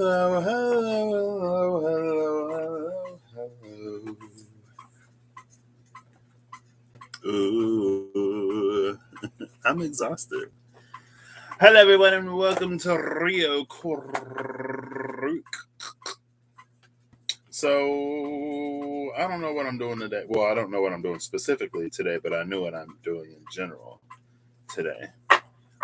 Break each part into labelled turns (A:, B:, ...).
A: Hello, hello, hello, hello, hello. Ooh, I'm exhausted. Hello, everyone, and welcome to Rio Kuruk. So, I don't know what I'm doing today. Well, I don't know what I'm doing specifically today, but I know what I'm doing in general today.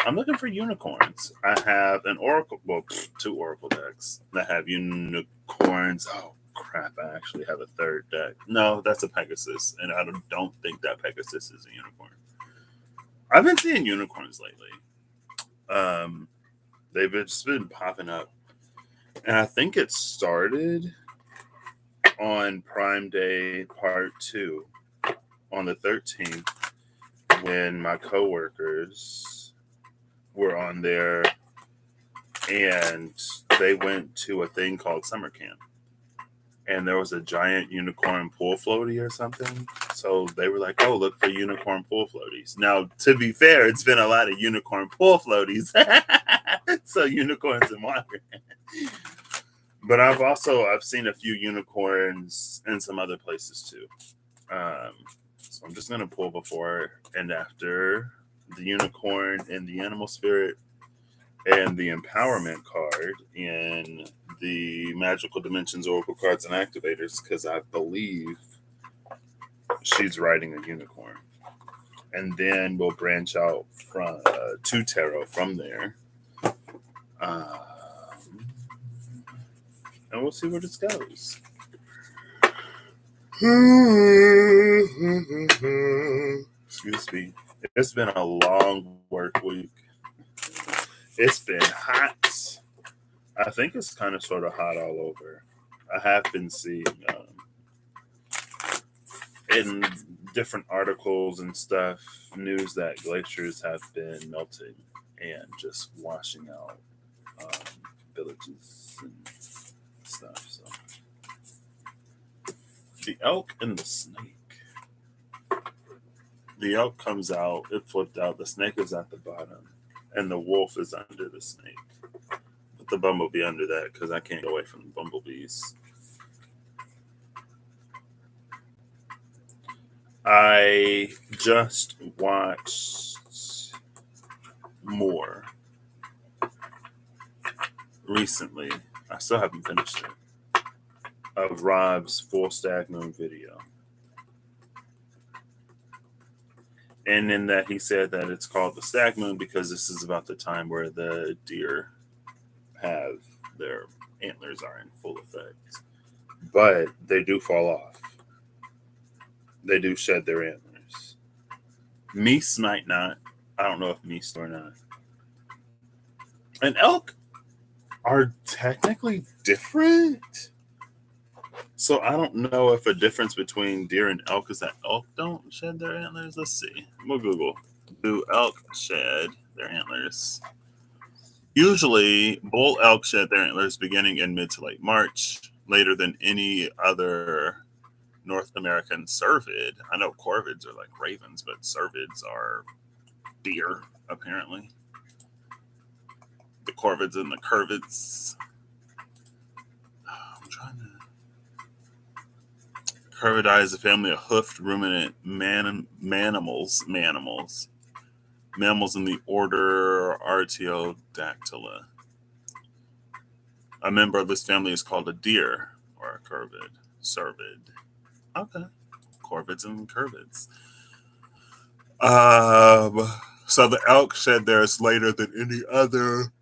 A: I'm looking for unicorns. I have an oracle, well, two oracle decks that have unicorns. Oh crap! I actually have a third deck. No, that's a Pegasus, and I don't think that Pegasus is a unicorn. I've been seeing unicorns lately. Um, they've just been popping up, and I think it started on Prime Day Part Two on the 13th when my coworkers were on there and they went to a thing called summer camp, and there was a giant unicorn pool floaty or something. So they were like, "Oh, look for unicorn pool floaties." Now, to be fair, it's been a lot of unicorn pool floaties, so unicorns in water. But I've seen a few unicorns in some other places too. Um, so I'm just gonna pull before and after the unicorn and the animal spirit and the empowerment card in the magical dimensions oracle cards and activators, because I believe she's riding a unicorn, and then we'll branch out from to tarot from there, um, and we'll see where this goes. Excuse me. It's been a long work week. It's been hot. I think it's kind of sort of hot all over. I have been seeing in different articles and stuff news that glaciers have been melting and just washing out villages and stuff. So the elk and the snake. The elk comes out, it flipped out, the snake is at the bottom, and the wolf is under the snake. Put the bumblebee under that because I can't get away from the bumblebees. I just watched more recently. I still haven't finished it. Of Rob's full stag moon video. And in that he said that it's called the stag moon because this is about the time where the deer have their antlers are in full effect. But they do fall off. They do shed their antlers. Meese might not. I don't know if meese or not. And elk are technically different. So I don't know if a difference between deer and elk is that elk don't shed their antlers. Let's see. We'll Google. Do elk shed their antlers? Usually, bull elk shed their antlers beginning in mid to late March, later than any other North American cervid. I know corvids are like ravens, but cervids are deer, apparently. The corvids and the curvids. I'm trying to. Curvidae is a family of hoofed ruminant mammals in the order Artiodactyla. A member of this family is called a deer or a cervid. Okay, corvids and curvids. So the elk shed theirs later than any other,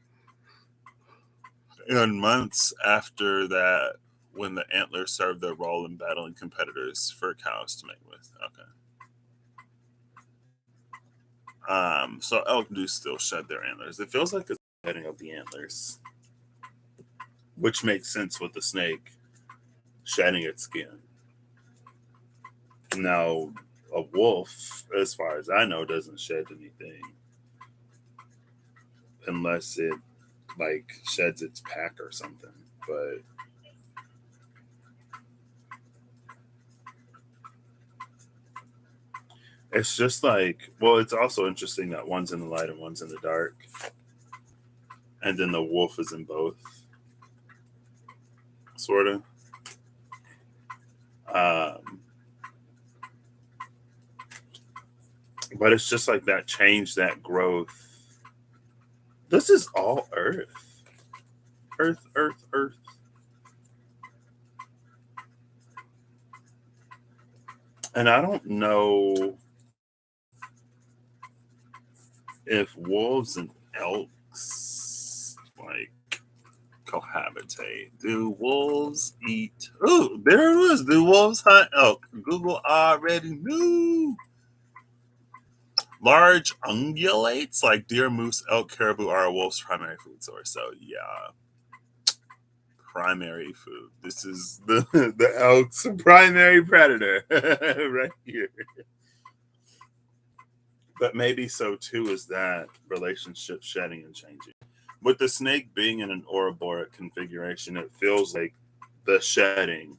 A: and months after that, when the antlers served their role in battling competitors for cows to mate with. Okay. So elk do still shed their antlers. It feels like it's the shedding of the antlers, which makes sense with the snake shedding its skin. Now, a wolf, as far as I know, doesn't shed anything unless it like sheds its pack or something. But it's just like, well, it's also interesting that one's in the light and one's in the dark, and then the wolf is in both. sort of. Um, but it's just like that change, that growth. This is all earth. Earth, earth, earth. And I don't know if wolves and elks like cohabitate. Do wolves eat? Oh, there it was. Do wolves hunt elk? Google already knew. Large ungulates like deer, moose, elk, caribou are a wolf's primary food source. So yeah, primary food. This is the the elk's primary predator right here. But maybe so too is that relationship shedding and changing. With the snake being in an Ouroboros configuration, it feels like the shedding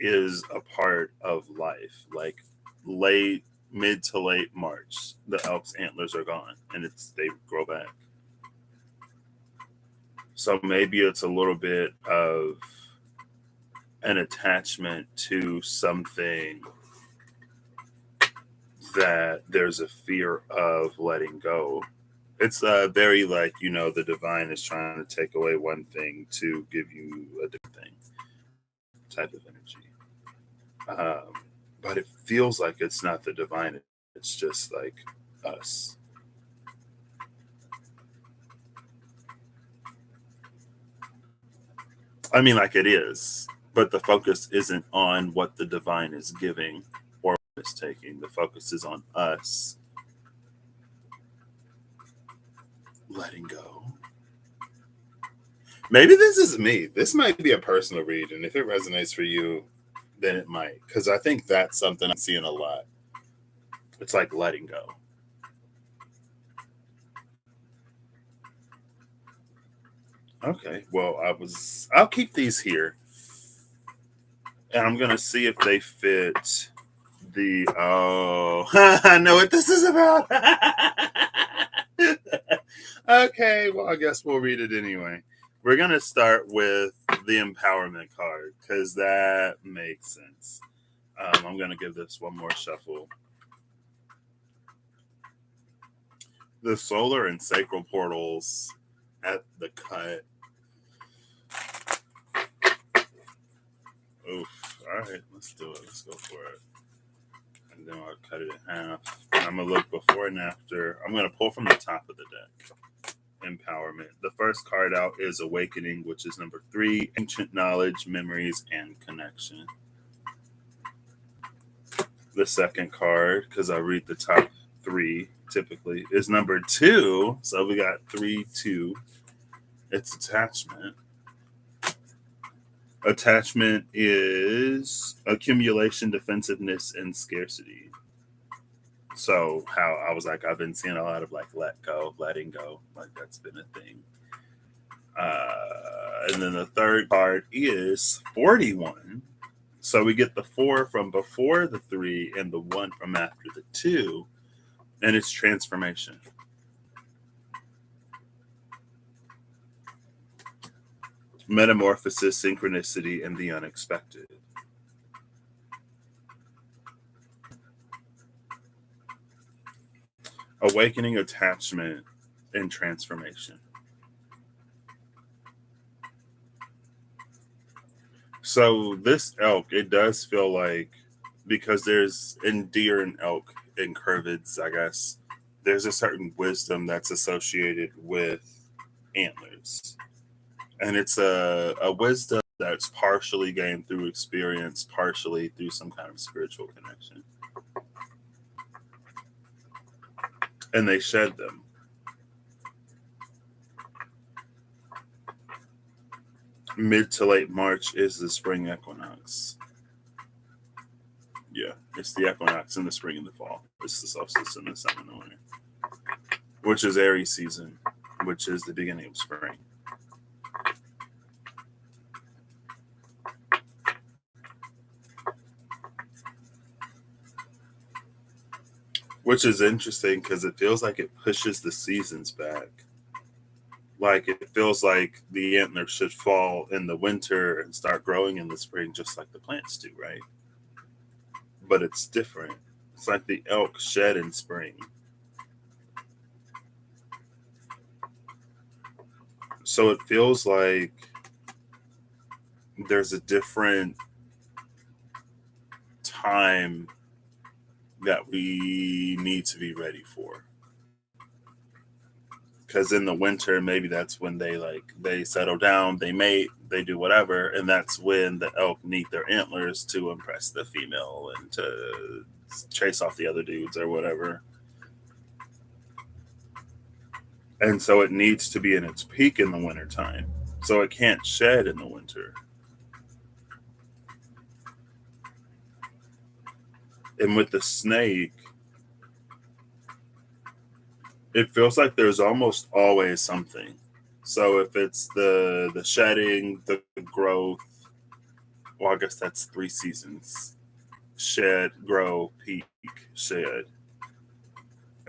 A: is a part of life. Like late, mid to late March, the elk's antlers are gone, and they grow back. So maybe it's a little bit of an attachment to something that there's a fear of letting go. It's very like, the divine is trying to take away one thing to give you a different thing type of energy. But it feels like it's not the divine, it's just like us. I mean, like it is, but the focus isn't on what the divine is giving or what it's taking. The focus is on us letting go. Maybe this is me. This might be a personal read, and if it resonates for you, then it might. Because I think that's something I'm seeing a lot. It's like letting go. Okay, well, I'll keep these here, and I'm gonna see if they fit oh, I know what this is about. Okay, well, I guess we'll read it anyway. We're gonna start with the empowerment card because that makes sense. I'm gonna give this one more shuffle. The solar and sacral portals at the cut. Oof. All right, let's do it. Let's go for it. And then I'll cut it in half. And I'm gonna look before and after. I'm gonna pull from the top of the deck. Empowerment. The first card out is Awakening, which is number 3. Ancient knowledge, memories, and connection. The second card, because I read the top 3 typically, is number 2. So we got 3, 2. It's attachment. Attachment is accumulation, defensiveness, and scarcity. So how I was like, I've been seeing a lot of like let go, letting go, like that's been a thing. And then the third card is 41. So we get the 4 from before the 3 and the 1 from after the 2, and it's transformation. Metamorphosis, synchronicity, and the unexpected. Awakening, attachment, and transformation. So this elk, it does feel like, because there's in deer and elk and curvids, I guess, there's a certain wisdom that's associated with antlers. And it's a wisdom that's partially gained through experience, partially through some kind of spiritual connection. And they shed them. Mid to late March is the spring equinox. Yeah, it's the equinox in the spring and the fall. It's the solstice in the sun and the winter, which is Aries season, which is the beginning of spring. Which is interesting because it feels like it pushes the seasons back. Like it feels like the antlers should fall in the winter and start growing in the spring, just like the plants do, right? But it's different. It's like the elk shed in spring. So it feels like there's a different time that we need to be ready for. Because in the winter, maybe that's when they settle down, they mate, they do whatever, and that's when the elk need their antlers to impress the female and to chase off the other dudes or whatever. And so it needs to be in its peak in the wintertime. So it can't shed in the winter. And with the snake, it feels like there's almost always something. So if it's the shedding, the growth, well, I guess that's 3 seasons: shed, grow, peak, shed.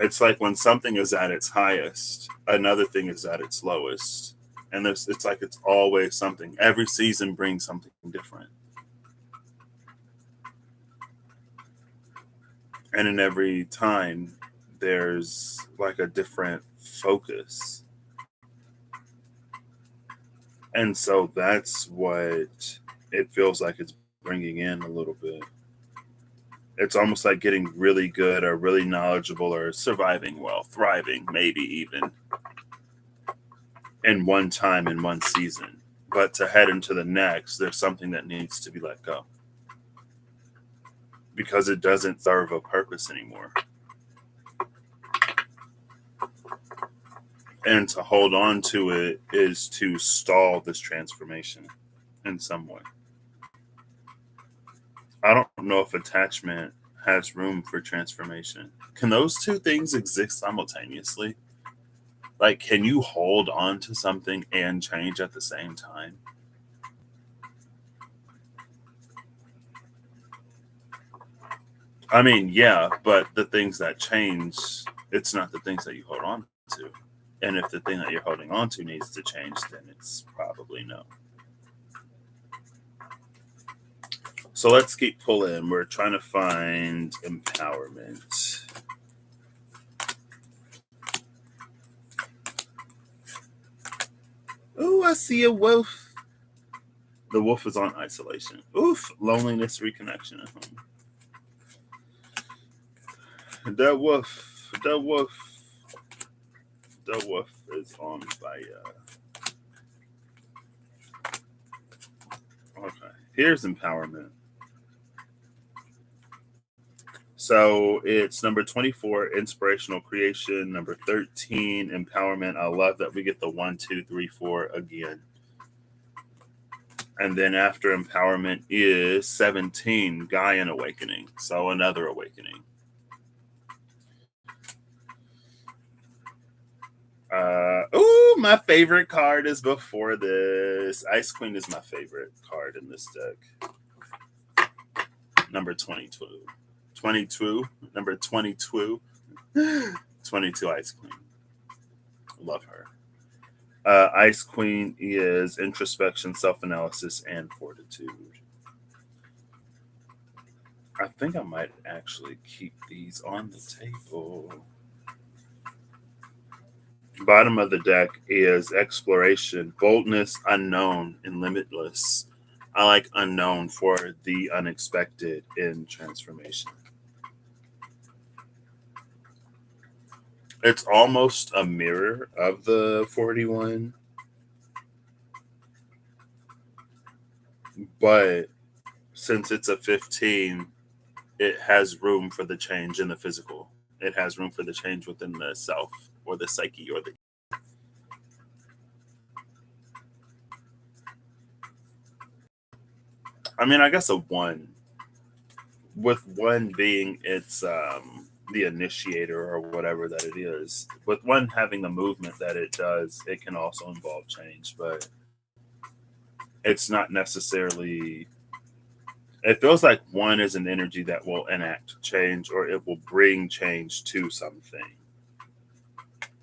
A: It's like when something is at its highest, another thing is at its lowest, and it's like it's always something. Every season brings something different, and in every time there's like a different focus. And so that's what it feels like it's bringing in a little bit. It's almost like getting really good or really knowledgeable or surviving well, thriving, maybe even in one time in one season. But to head into the next, there's something that needs to be let go because it doesn't serve a purpose anymore. And to hold on to it is to stall this transformation in some way. I don't know if attachment has room for transformation. Can those two things exist simultaneously? Like, can you hold on to something and change at the same time? I mean, yeah, but the things that change, it's not the things that you hold on to. And if the thing that you're holding on to needs to change, then it's probably no. So let's keep pulling. We're trying to find empowerment. Oh, I see a wolf. The wolf is on isolation. Oof, loneliness, reconnection at home. The wolf is on fire. Okay, here's empowerment. So it's number 24, inspirational creation. Number 13, empowerment. I love that we get the 1, 2, 3, 4 again. And then after empowerment is 17, Gaian awakening. So another awakening. My favorite card is before this. Ice Queen is my favorite card in this deck. Number 22. 22. Number 22. 22 Ice Queen. Love her. Ice Queen is introspection, self-analysis, and fortitude. I think I might actually keep these on the table. Bottom of the deck is exploration, boldness, unknown, and limitless. I like unknown for the unexpected in transformation. It's almost a mirror of the 41, but since it's a 15, it has room for the change in the physical. It has room for the change within the self or the psyche or the. I mean, I guess a 1, with 1 being its the initiator or whatever that it is. With 1 having the movement that it does, it can also involve change, but it's not necessarily. It feels like 1 is an energy that will enact change or it will bring change to something.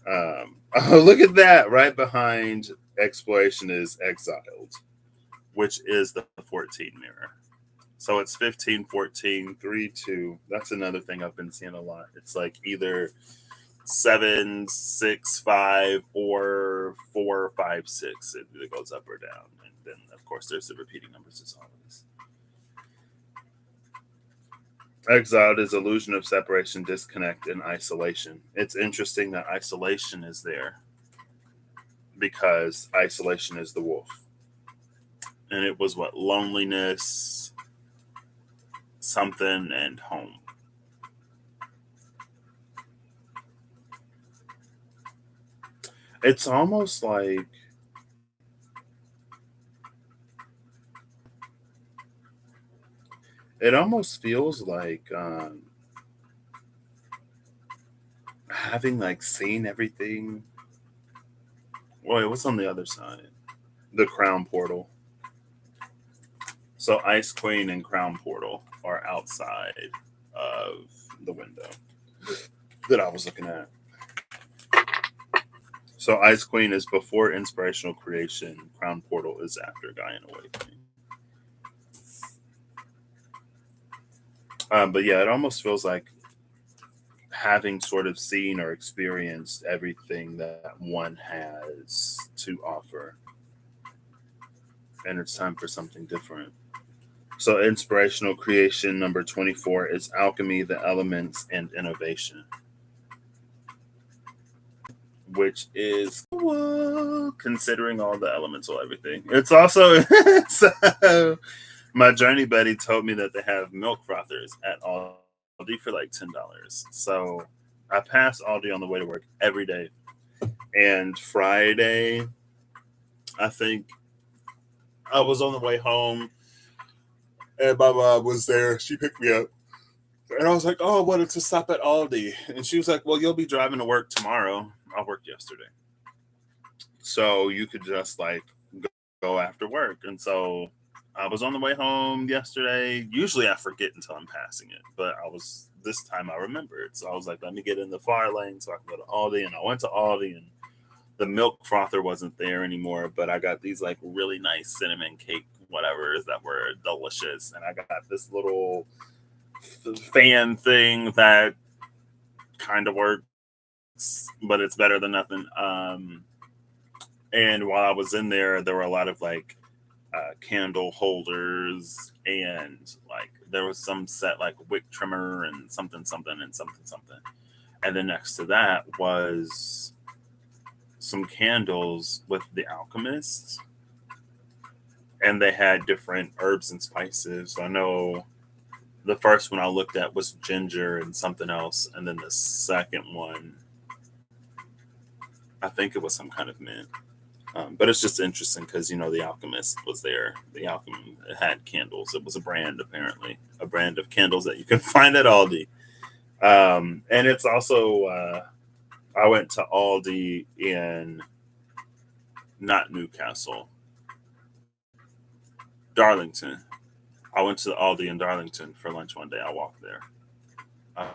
A: Oh, look at that. Right behind exploration is exiled, which is the 14 mirror. So it's 15, 14, 3, 2. That's another thing I've been seeing a lot. It's like either 7, 6, 5, or 4, 5, 6. It goes up or down. And then, of course, there's the repeating numbers as always. Exiled is illusion of separation, disconnect, and isolation. It's interesting that isolation is there because isolation is the wolf. And it was what? Loneliness, something, and home. It's almost like it almost feels like having like seen everything. Wait, what's on the other side? The crown portal. So Ice Queen and Crown Portal are outside of the window that I was looking at. So Ice Queen is before inspirational creation. Crown Portal is after Gaian Awakening. But yeah, it almost feels like having sort of seen or experienced everything that one has to offer. And it's time for something different. So, inspirational creation number 24 is alchemy, the elements, and innovation, which is well, considering all the elemental everything. It's also so my journey buddy told me that they have milk frothers at Aldi for like $10. So I pass Aldi on the way to work every day. And Friday, I think I was on the way home and my mom was there. She picked me up. And I was like, oh, I wanted to stop at Aldi. And she was like, well, you'll be driving to work tomorrow. I worked yesterday. So you could just like go after work. And so I was on the way home yesterday. Usually I forget until I'm passing it, but this time I remembered. So I was like, let me get in the far lane so I can go to Aldi. And I went to Aldi and the milk frother wasn't there anymore, but I got these like really nice cinnamon cake whatevers that were delicious. And I got this little fan thing that kind of works, but it's better than nothing. And while I was in there, there were a lot of like candle holders and like there was some set like wick trimmer and something something and something something. And then next to that was some candles with the alchemists, and they had different herbs and spices. I know the first one I looked at was ginger and something else, and then the second one, I think it was some kind of mint. But it's just interesting because the alchemist was there. The alchemy had candles. It was a brand apparently, a brand of candles that you can find at Aldi. And it's also I went to Aldi in not Newcastle, Darlington. I went to Aldi in Darlington for lunch one day. I walked there.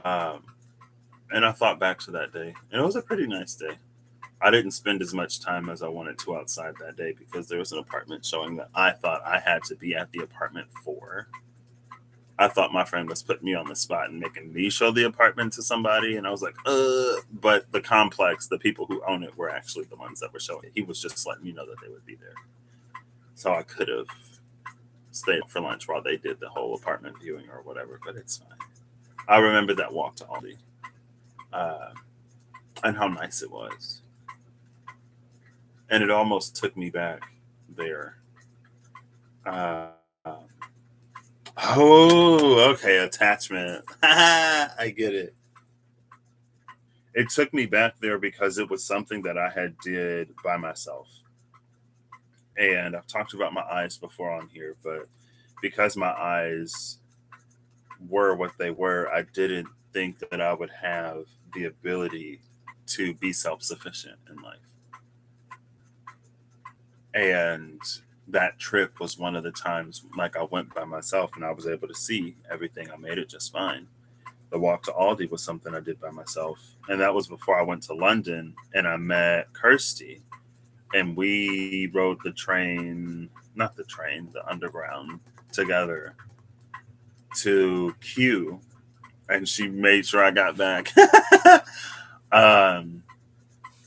A: Um, and I thought back to that day. And it was a pretty nice day. I didn't spend as much time as I wanted to outside that day because there was an apartment showing that I thought I had to be at the apartment for. I thought my friend was putting me on the spot and making me show the apartment to somebody. And I was like, but the complex, the people who own it were actually the ones that were showing it. He was just letting me know that they would be there. So I could have stayed for lunch while they did the whole apartment viewing or whatever, but it's fine. I remember that walk to Aldi uh, and how nice it was. And it almost took me back there. Uh, oh, okay, attachment. I get it. It took me back there because it was something that I had did by myself. And I've talked about my eyes before on here, but because my eyes were what they were, I didn't think that I would have the ability to be self sufficient in life. And that trip was one of the times like I went by myself and I was able to see everything. I made it just fine. The walk to Aldi was something I did by myself. And that was before I went to London and I met Kirsty. And we rode the train, not the train, the underground together to Q. And she made sure I got back. um,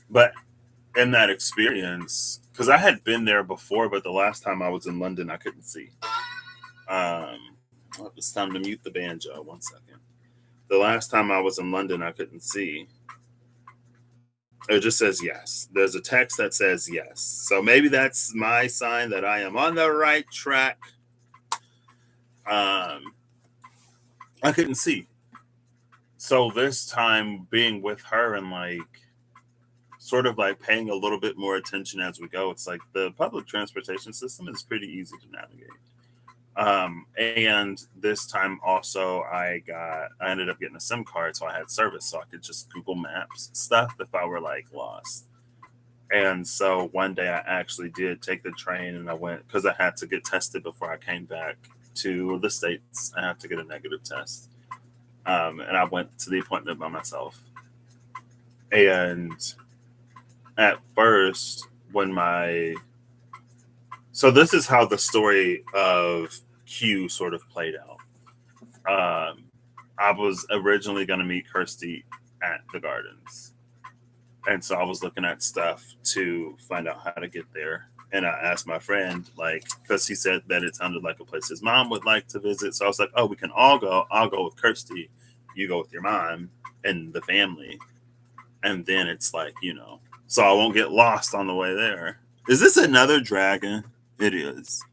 A: but in that experience, because I had been there before, but the last time I was in London, I couldn't see. It's time to mute the banjo. 1 second. The last time I was in London, I couldn't see. It just says yes. There's a text that says yes. So maybe that's my sign that I am on the right track. I couldn't see. So this time being with her and like sort of like paying a little bit more attention as we go, it's like the public transportation system is pretty easy to navigate. And this time also I ended up getting a SIM card, so I had service, so I could just Google Maps stuff if I were like lost. And so one day I actually did take the train and I went because I had to get tested before I came back to the States. I had to get a negative test. And I went to the appointment by myself. And at first, so this is how the story of Q sort of played out. I was originally going to meet Kirsty at the gardens. And so I was looking at stuff to find out how to get there. And I asked my friend, like, because he said that it sounded like a place his mom would like to visit. So I was like, oh, we can all go. I'll go with Kirsty. You go with your mom and the family. And then it's like, so I won't get lost on the way there. Is this another dragon? It is.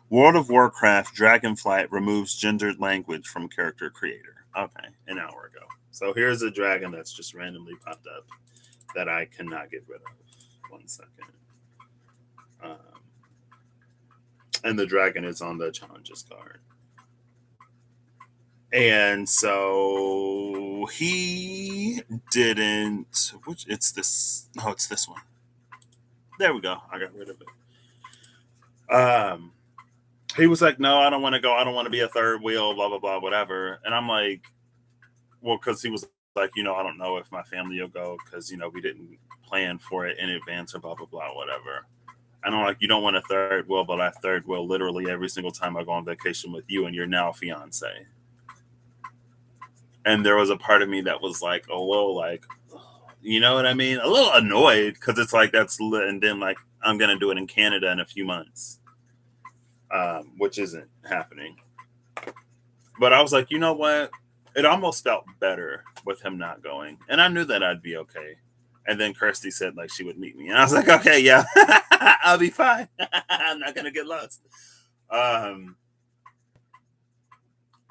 A: World of Warcraft Dragonflight removes gendered language from character creator. Okay, an hour ago. So here's a dragon that's just randomly popped up that I cannot get rid of. 1 second. And the dragon is on the challenges card. And so he didn't. It's this. No, it's this one. There we go. I got rid of it. He was like, no, I don't want to go. I don't want to be a third wheel, blah, blah, blah, whatever. And I'm like, well, because he was like, I don't know if my family will go because, we didn't plan for it in advance or blah, blah, blah, whatever. And I'm like, you don't want a third wheel, but I third wheel literally every single time I go on vacation with you and your now fiance. And there was a part of me that was like, a little like, you know what I mean? A little annoyed because it's like and then like I'm going to do it in Canada in a few months. Which isn't happening. But I was like, you know what? It almost felt better with him not going. And I knew that I'd be okay. And then Kirsty said like she would meet me. And I was like, okay, yeah, I'll be fine. I'm not going to get lost.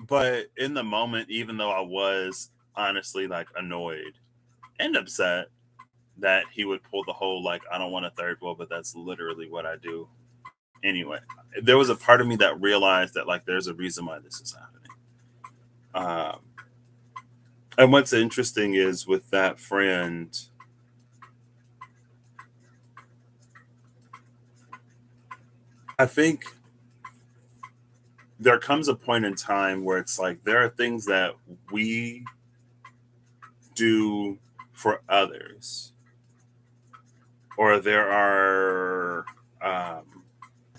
A: But in the moment, even though I was honestly like annoyed and upset that he would pull the whole like, I don't want a third wheel, but that's literally what I do. Anyway, there was a part of me that realized that like there's a reason why this is happening. And what's interesting is with that friend, I think there comes a point in time where it's like there are things that we do for others, or there are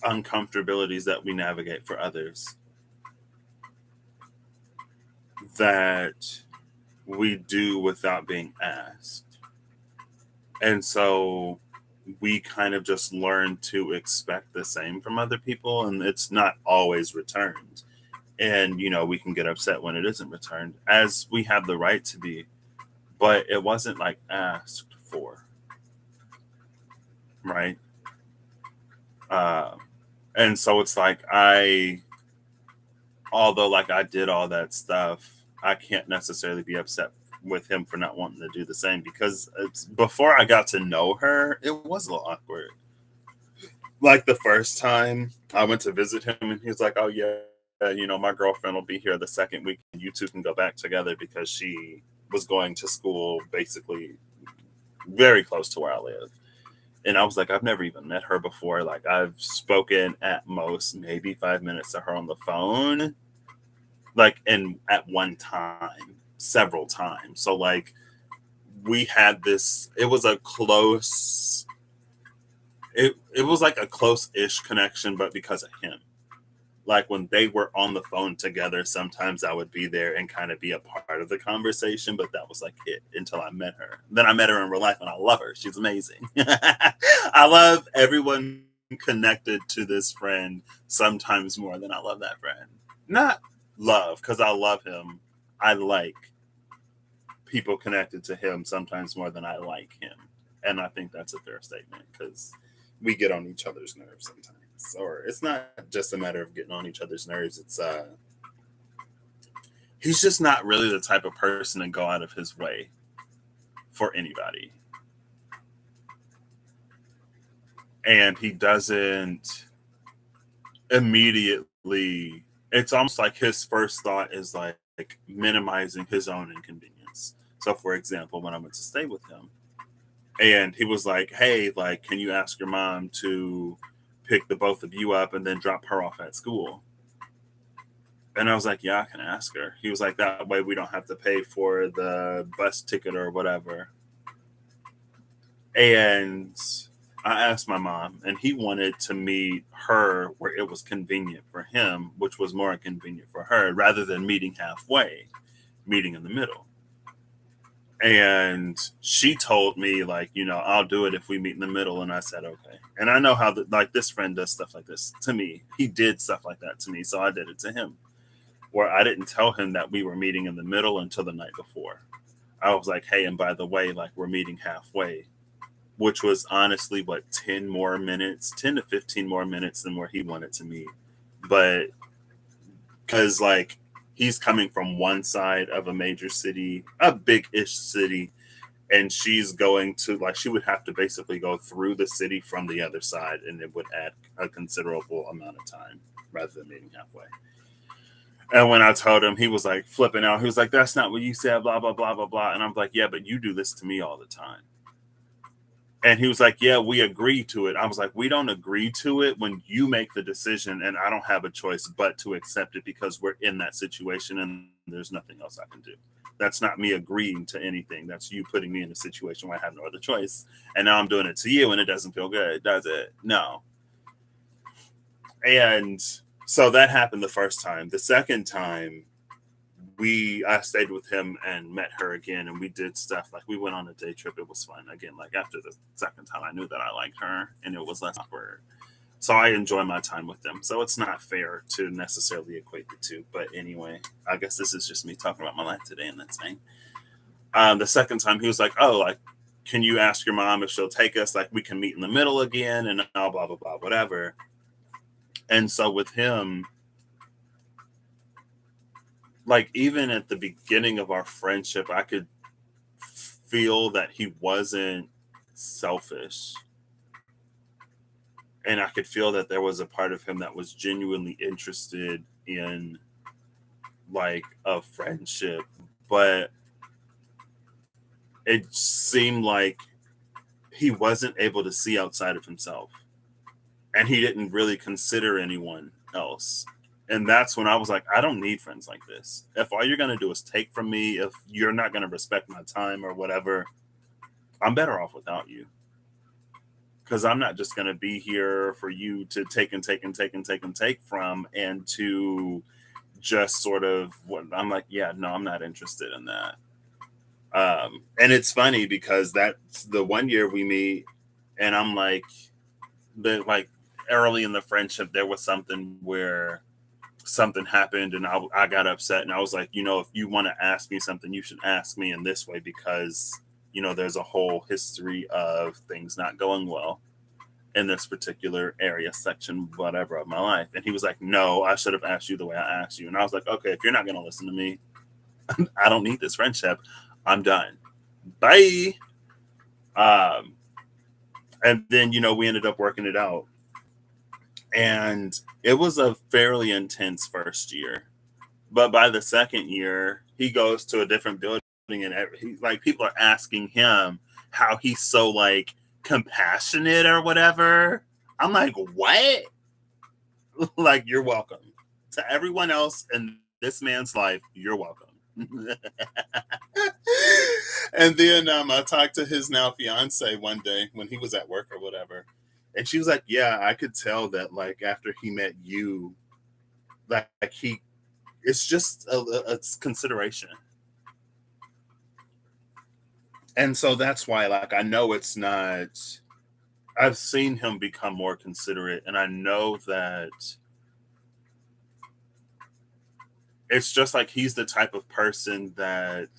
A: uncomfortabilities that we navigate for others that we do without being asked. And so we kind of just learn to expect the same from other people, and it's not always returned. And, we can get upset when it isn't returned, as we have the right to be, but it wasn't like asked for. Right? And so it's like although like I did all that stuff, I can't necessarily be upset with him for not wanting to do the same because before I got to know her, it was a little awkward. Like the first time I went to visit him and he was like, oh yeah, my girlfriend will be here the second week and you two can go back together because she was going to school basically very close to where I live. And I was like, I've never even met her before. Like I've spoken at most maybe 5 minutes to her on the phone, like, and at one time. several times. So like we had this, it was a close, it was like a close-ish connection, but because of him. Like when they were on the phone together, sometimes I would be there and kind of be a part of the conversation, but that was like it until I met her. Then I met her in real life and I love her. She's amazing. I love everyone connected to this friend sometimes more than I love that friend. Not love, because I love him. I like people connected to him sometimes more than I like him. And I think that's a fair statement because we get on each other's nerves sometimes. Or it's not just a matter of getting on each other's nerves. It's he's just not really the type of person to go out of his way for anybody. And he doesn't immediately, it's almost like his first thought is like minimizing his own inconvenience. So for example, when I went to stay with him and he was like, hey, like, can you ask your mom to pick the both of you up and then drop her off at school? And I was like, yeah, I can ask her. He was like, that way we don't have to pay for the bus ticket or whatever. And I asked my mom, and he wanted to meet her where it was convenient for him, which was more inconvenient for her, rather than meeting halfway, meeting in the middle. And she told me, like, you know, I'll do it if we meet in the middle. And I said, okay. And I know how, like, this friend does stuff like this to me. He did stuff like that to me. So I did it to him, where I didn't tell him that we were meeting in the middle until the night before. I was like, hey, and by the way, like, we're meeting halfway, which was honestly, what, 10 more minutes, 10 to 15 more minutes than where he wanted to meet. But because, like, he's coming from one side of a major city, a big-ish city, and she's going to, like, she would have to basically go through the city from the other side, and it would add a considerable amount of time rather than meeting halfway. And when I told him, he was like flipping out. He was like, that's not what you said, blah, blah, blah, blah, blah. And I'm like, yeah, but you do this to me all the time. And he was like, yeah, we agree to it. I was like, we don't agree to it when you make the decision and I don't have a choice but to accept it because we're in that situation and there's nothing else I can do. That's not me agreeing to anything. That's you putting me in a situation where I have no other choice. And now I'm doing it to you and it doesn't feel good, does it? No. And so that happened the first time. The second time, I stayed with him and met her again, and we did stuff like we went on a day trip. It was fun again. Like after the second time, I knew that I liked her, and it was less awkward. So I enjoy my time with them. So it's not fair to necessarily equate the two. But anyway, I guess this is just me talking about my life today, and that's fine. The second time, he was like, "Oh, like, can you ask your mom if she'll take us? Like, we can meet in the middle again, and blah blah blah blah whatever." And so with him, like even at the beginning of our friendship, I could feel that he wasn't selfish. And I could feel that there was a part of him that was genuinely interested in like a friendship. But it seemed like he wasn't able to see outside of himself. And he didn't really consider anyone else. And that's when I was like, I don't need friends like this. If all you're going to do is take from me, if you're not going to respect my time or whatever, I'm better off without you. Because I'm not just going to be here for you to take and take and take and take and take from and to just sort of, I'm like, yeah, no, I'm not interested in that. And it's funny because that's the one year we meet and I'm like, early in the friendship, there was something where something happened and I got upset and I was like, you know, if you want to ask me something, you should ask me in this way because, you know, there's a whole history of things not going well in this particular area, section, whatever of my life. And he was like, no, I should have asked you the way I asked you. And I was like, okay, if you're not going to listen to me, I don't need this friendship. I'm done. Bye. And then, you know, we ended up working it out. And it was a fairly intense first year. But by the second year, he goes to a different building and like people are asking him how he's so like compassionate or whatever. I'm like, what? Like, you're welcome. To everyone else in this man's life, you're welcome. And then I talked to his now fiance one day when he was at work or whatever, and she was like, "Yeah, I could tell that like after he met you, like he, it's just a consideration." And so that's why, like, I know it's not. I've seen him become more considerate, and I know that it's just like he's the type of person that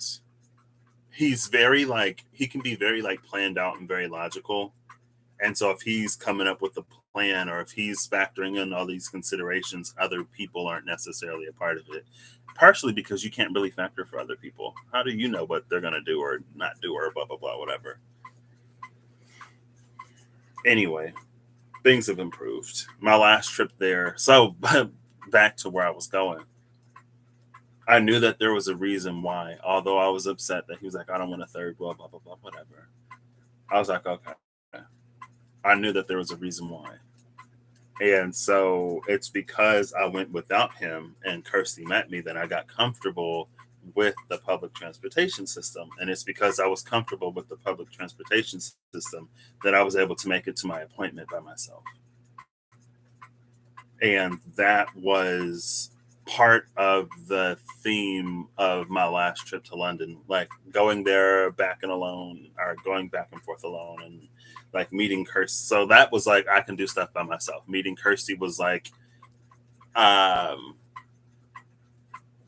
A: he's very like he can be very like planned out and very logical. And so if he's coming up with a plan or if he's factoring in all these considerations, other people aren't necessarily a part of it. Partially because you can't really factor for other people. How do you know what they're going to do or not do or blah, blah, blah, whatever? Anyway, things have improved. My last trip there. So back to where I was going. I knew that there was a reason why, although I was upset that he was like, I don't want a third, blah, blah, blah, blah, whatever. I was like, okay. I knew that there was a reason why. And so it's because I went without him and Kirsty met me that I got comfortable with the public transportation system. And it's because I was comfortable with the public transportation system that I was able to make it to my appointment by myself. And that was part of the theme of my last trip to London, like going there back and alone or going back and forth alone and like meeting Kirsty. So that was like I can do stuff by myself. Meeting Kirsty was um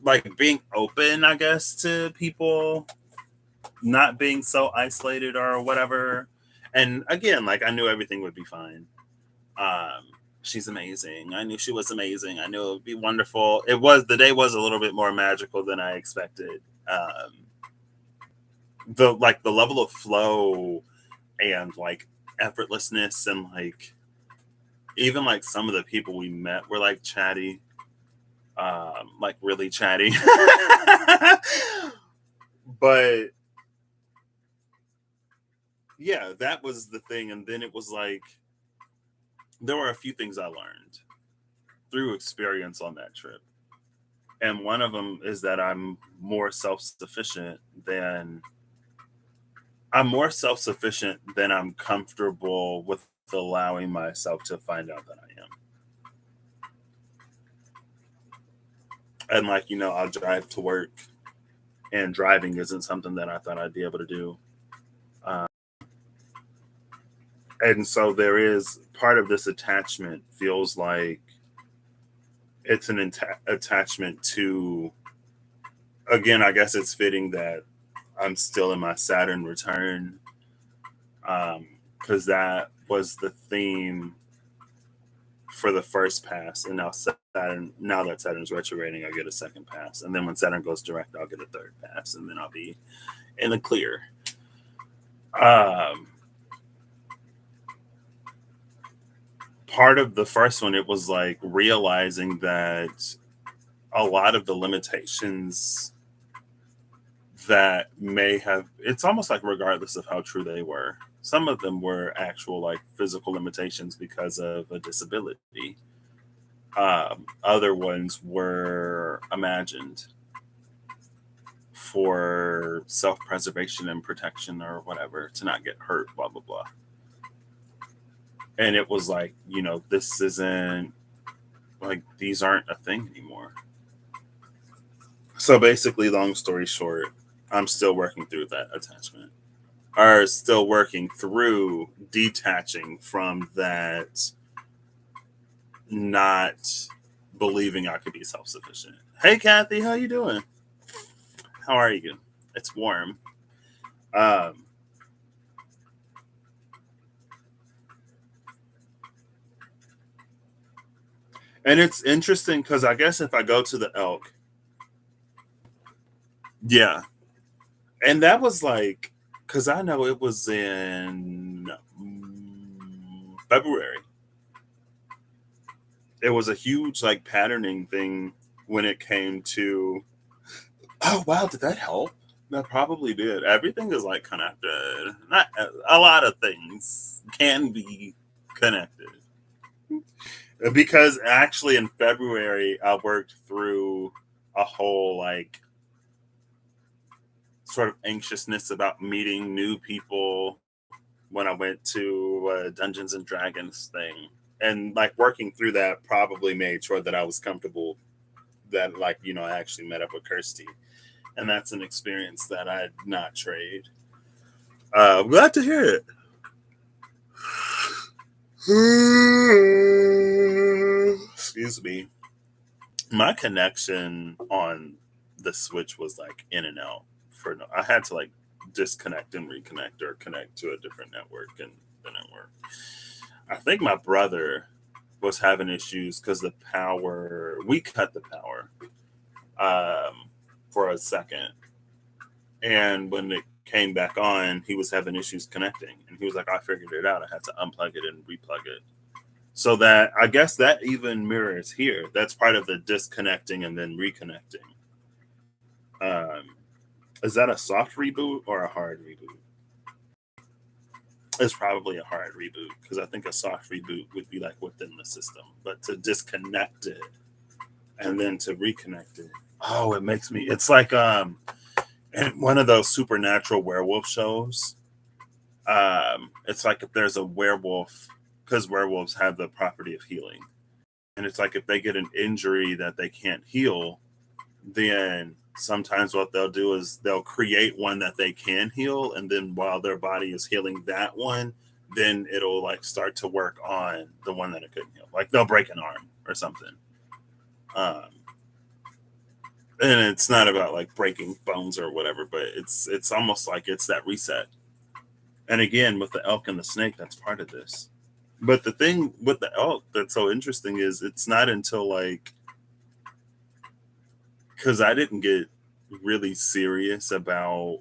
A: like being open, I guess, to people, not being so isolated or whatever. And again, like I knew everything would be fine. Um, she's amazing. I knew she was amazing. I knew it would be wonderful. It was the day was a little bit more magical than I expected. The level of flow and like effortlessness and like even like some of the people we met were like chatty, like really chatty. But yeah, that was the thing. And then it was like there were a few things I learned through experience on that trip. And one of them is that more self-sufficient than I'm more self-sufficient than I'm comfortable with allowing myself to find out that I am. And like, I'll drive to work and driving isn't something that I thought I'd be able to do. Uh, and so there is part of this attachment feels like it's an attachment to, again, I guess it's fitting that I'm still in my Saturn return, because that was the theme for the first pass, and now that Saturn's retrograding, I'll get a second pass, and then when Saturn goes direct, I'll get a third pass, and then I'll be in the clear. Um, Part of the first one, it was like realizing that a lot of the limitations that may have, it's almost like regardless of how true they were, some of them were actual like physical limitations because of a disability. Other ones were imagined for self-preservation and protection or whatever, to not get hurt, blah blah blah. And it was like, this isn't, like, these aren't a thing anymore. So basically, long story short, I'm still working through that attachment, or still working through detaching from that, not believing I could be self-sufficient. Hey Kathy, how you doing? How are you? It's warm. Um, and it's interesting because I guess if I go to the elk, yeah, and that was like, because I know it was in February. It was a huge like patterning thing when it came to. Oh wow, did that help? That probably did. Everything is like connected. Not a lot of things can be connected. Because actually in February I worked through a whole like sort of anxiousness about meeting new people when I went to Dungeons and Dragons thing. And like working through that probably made sure that I was comfortable that like, I actually met up with Kirsty. And that's an experience that I'd not trade. Glad to hear it. Excuse me. My connection on the Switch was like in and out for no. I had to like disconnect and reconnect or connect to a different network and the network. I think my brother was having issues because the power. We cut the power for a second, and when it came back on, he was having issues connecting, and he was like, "I figured it out. I had to unplug it and replug it." So that I guess that even mirrors here. That's part of the disconnecting and then reconnecting. Um, is that a soft reboot or a hard reboot? It's probably a hard reboot because I think a soft reboot would be like within the system, but to disconnect it and then to reconnect it, oh, it makes me. It's like in one of those supernatural werewolf shows. It's like if there's a werewolf, because werewolves have the property of healing, and it's like if they get an injury that they can't heal, then sometimes what they'll do is they'll create one that they can heal, and then while their body is healing that one, then it'll like start to work on the one that it couldn't heal. Like they'll break an arm or something. Um, and it's not about like breaking bones or whatever, but it's almost like it's that reset. And again, with the elk and the snake, that's part of this. But the thing with the elk that's so interesting is it's not until like because I didn't get really serious about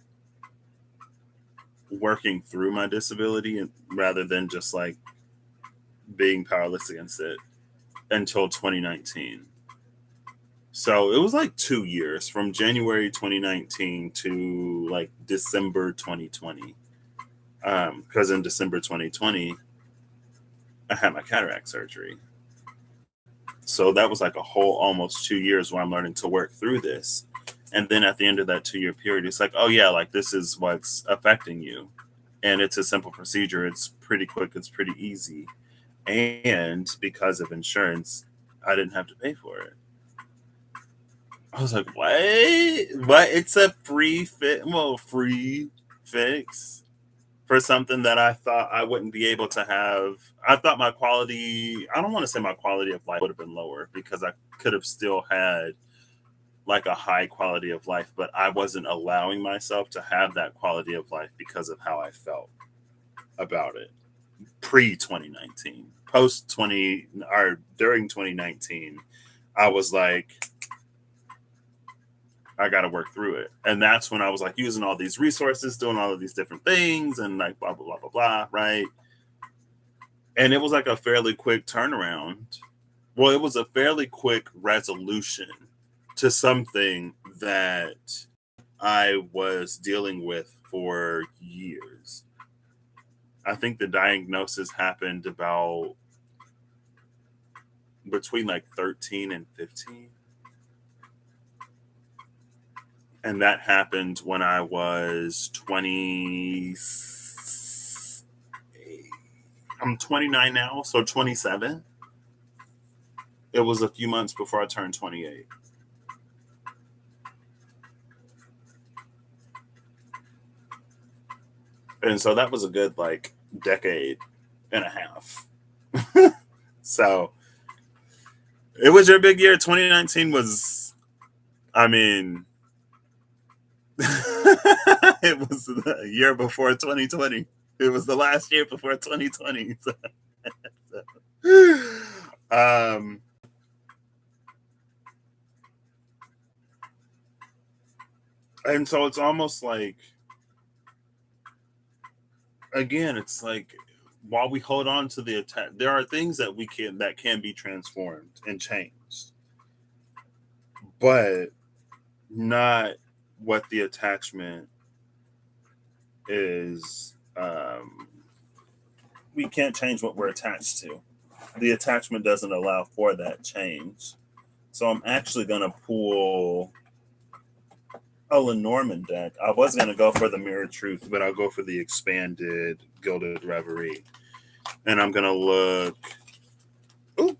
A: working through my disability and rather than just like being powerless against it until 2019. So it was like 2 years from January 2019 to like December 2020. Because in December 2020, I had my cataract surgery. So that was like a whole almost 2 years where I'm learning to work through this. And then at the end of that 2 year period, it's like, oh yeah, like this is what's affecting you. And it's a simple procedure. It's pretty quick. It's pretty easy. And because of insurance, I didn't have to pay for it. I was like, what? What? It's a free fix for something that I thought I wouldn't be able to have. I thought my quality, I don't want to say my quality of life would have been lower because I could have still had like a high quality of life, but I wasn't allowing myself to have that quality of life because of how I felt about it pre 2019. Post 20 or during 2019, I was like, I got to work through it. And that's when I was like using all these resources, doing all of these different things and like blah, blah, blah, blah, blah. Right. And it was like a fairly quick turnaround. Well, it was a fairly quick resolution to something that I was dealing with for years. I think the diagnosis happened about between like 13 and 15. And that happened when I was 20. I'm 29 now, so 27. It was a few months before I turned 28. And so that was a good like decade and a half. So it was your big year. 2019 was, I mean, it was the year before 2020. It was the last year before 2020. um, and so it's almost like, again, it's like while we hold on to the attack, there are things that can be transformed and changed, but not what the attachment is. We can't change what we're attached to. The attachment doesn't allow for that change. So I'm actually going to pull a Lenormand deck. I was going to go for the Mirror Truth, but I'll go for the expanded Gilded Reverie. And I'm going to look. Ooh,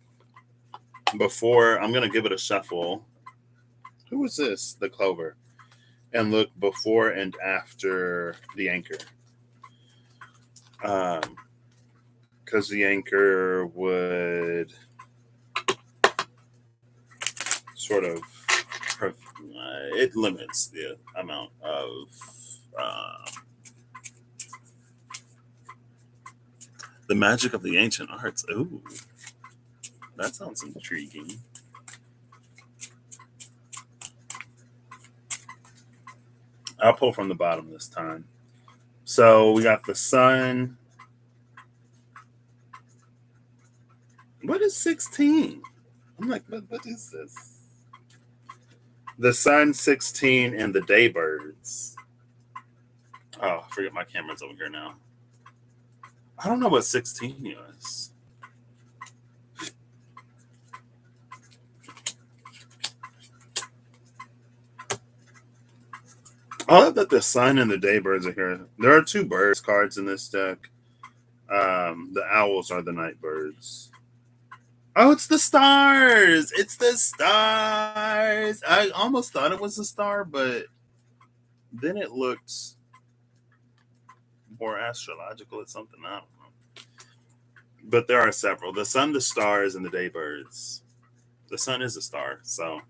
A: before, I'm going to give it a shuffle. Who is this? The Clover. And look before and after the Anchor. Because the Anchor would sort of, it limits the amount of the magic of the ancient arts. Ooh, that sounds intriguing. I'll pull from the bottom this time. So we got the sun. What is 16? I'm like, what is this? The sun, 16, and the daybirds. Oh, I forget my camera's over here now. I don't know what 16 is. I love that the sun and the daybirds are here. There are 2 birds cards in this deck. The owls are the night birds. Oh, it's the stars! It's the stars! I almost thought it was a star, but then it looked more astrological. It's something, I don't know. But there are several. The sun, the stars, and the daybirds. The sun is a star, so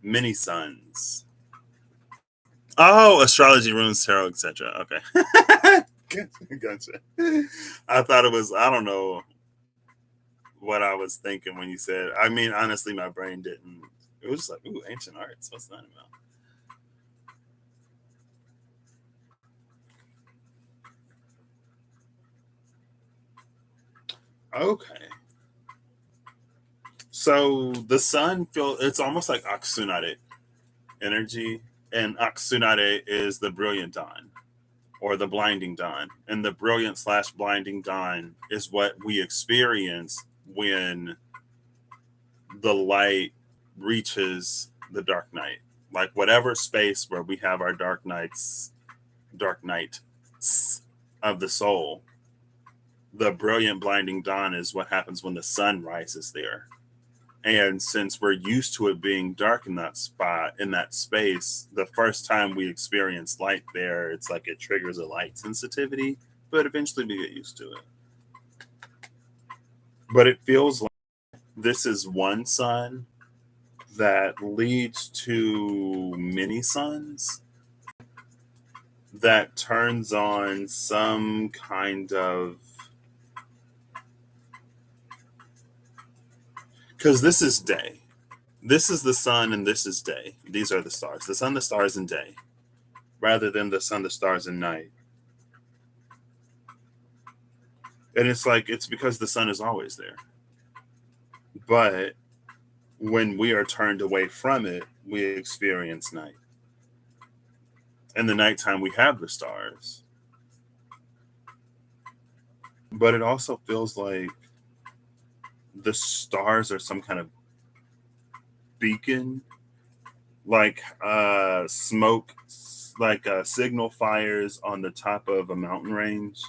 A: many suns. Oh, astrology, runes, tarot, etc. Okay. Gotcha. I thought it was, I don't know what I was thinking when you said, I mean, honestly, my brain didn't. It was just like, ooh, ancient arts. What's that about? Okay. So the sun it's almost like Aksunare energy. And Aksunare is the brilliant dawn or the blinding dawn. And the brilliant / blinding dawn is what we experience when the light reaches the dark night. Like whatever space where we have our dark night of the soul, the brilliant blinding dawn is what happens when the sun rises there. And since we're used to it being dark in that spot, in that space, the first time we experience light there, it's like it triggers a light sensitivity, but eventually we get used to it. But it feels like this is one sun that leads to many suns that turns on some kind of, because this is day. This is the sun and this is day. These are the stars. The sun, the stars, and day, rather than the sun, the stars, and night. And it's like, it's because the sun is always there. But when we are turned away from it, we experience night. In the nighttime, we have the stars. But it also feels like the stars are some kind of beacon, like smoke, like signal fires on the top of a mountain range,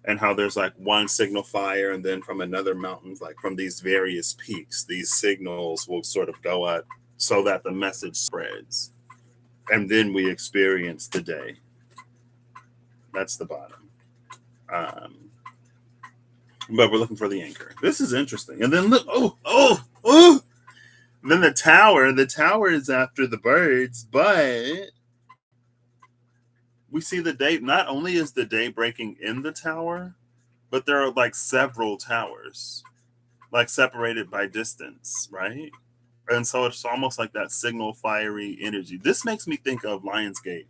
A: and how there's like one signal fire, and then from another mountain, like from these various peaks, these signals will sort of go up so that the message spreads. And then we experience the day. That's the bottom. But we're looking for the anchor. This is interesting. And then look, oh. Then the tower is after the birds, but we see the day. Not only is the day breaking in the tower, but there are like several towers, like separated by distance, right? And so it's almost like that signal fiery energy. This makes me think of Lionsgate,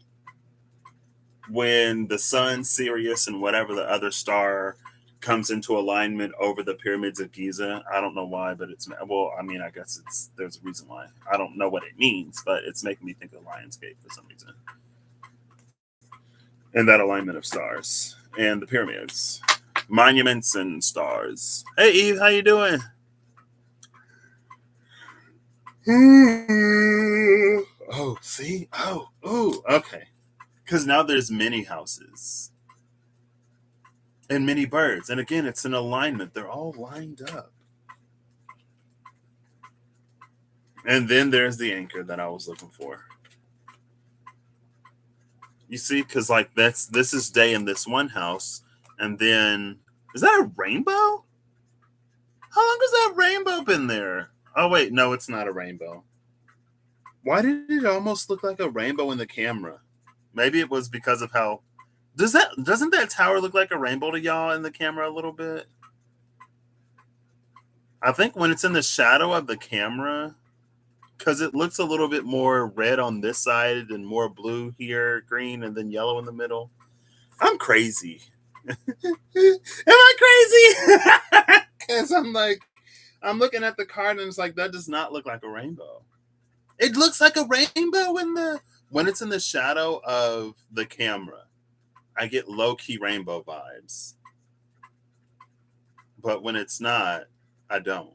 A: when the sun, Sirius, and whatever the other star comes into alignment over the pyramids of Giza. I don't know why, but it's, well, I mean, I guess there's a reason why. I don't know what it means, but it's making me think of Lionsgate for some reason. And that alignment of stars and the pyramids, monuments and stars. Hey Eve, how you doing? Oh, see? Oh, Ooh, okay. Because now there's many houses and many birds. And again, it's an alignment. They're all lined up. And then there's the anchor that I was looking for. You see, because like this is day in this one house, and then is that a rainbow? How long has that rainbow been there? Oh wait, no, it's not a rainbow. Why did it almost look like a rainbow in the camera? Maybe it was because of how doesn't that tower look like a rainbow to y'all in the camera a little bit? I think when it's in the shadow of the camera, because it looks a little bit more red on this side and more blue here, green, and then yellow in the middle. I'm crazy. Am I crazy? Because I'm looking at the card and it's like, that does not look like a rainbow. It looks like a rainbow when it's in the shadow of the camera. I get low key rainbow vibes. But when it's not, I don't.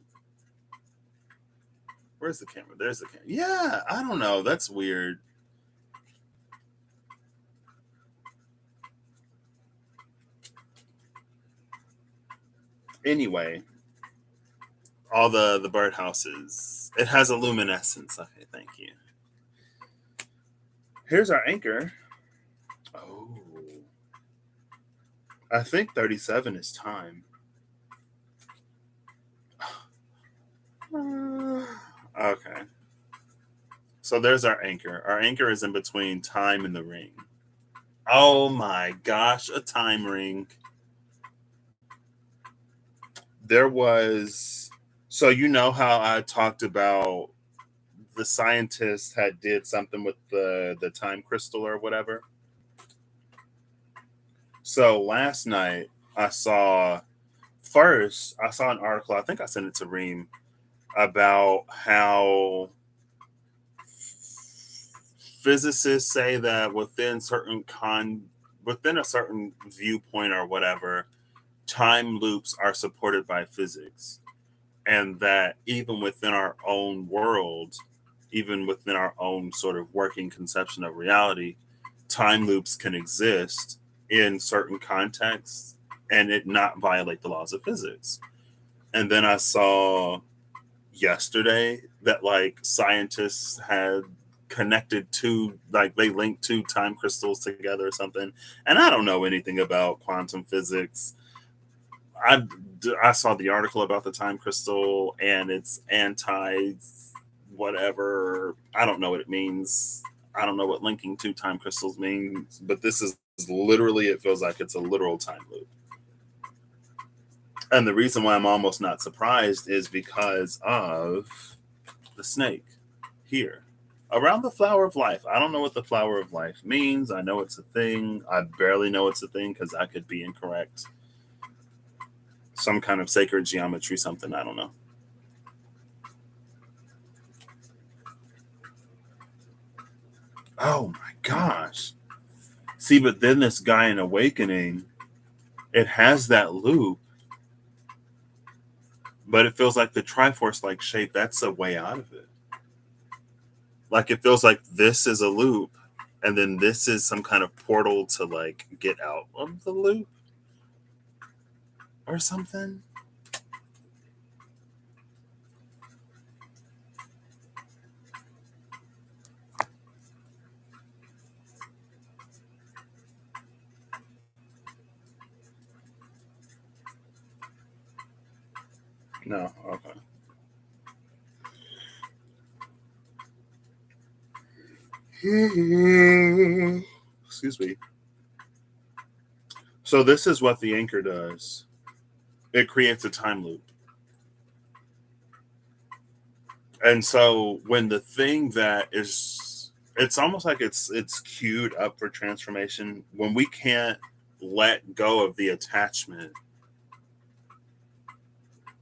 A: Where's the camera? There's the camera. Yeah, I don't know. That's weird. Anyway, all the birdhouses. It has a luminescence. Okay, thank you. Here's our anchor. Oh. I think 37 is time. Okay. So there's our anchor. Our anchor is in between time and the ring. Oh my gosh, a time ring. There was, so you know how I talked about the scientists had did something with the time crystal or whatever. So last night I saw an article, I think I sent it to Reem, about how physicists say that within a certain viewpoint or whatever, time loops are supported by physics, and that even within our own world, even within our own sort of working conception of reality, time loops can exist in certain contexts and it not violate the laws of physics. And then I saw yesterday that like scientists had connected to, like, they linked two time crystals together or something. And I don't know anything about quantum physics. I saw the article about the time crystal and it's anti whatever. I don't know what it means. I don't know what linking two time crystals means, but this is literally, it feels like it's a literal time loop. And the reason why I'm almost not surprised is because of the snake here around the flower of life. I don't know what the flower of life means. I know it's a thing. I barely know it's a thing because I could be incorrect. Some kind of sacred geometry, something. I don't know. Oh my gosh. See, but then this guy in Awakening, it has that loop, but it feels like the Triforce like shape, that's a way out of it. Like it feels like this is a loop, and then this is some kind of portal to like get out of the loop or something. No, okay. Excuse me. So this is what the anchor does. It creates a time loop. And so when the thing that is, it's almost like it's queued up for transformation. When we can't let go of the attachment,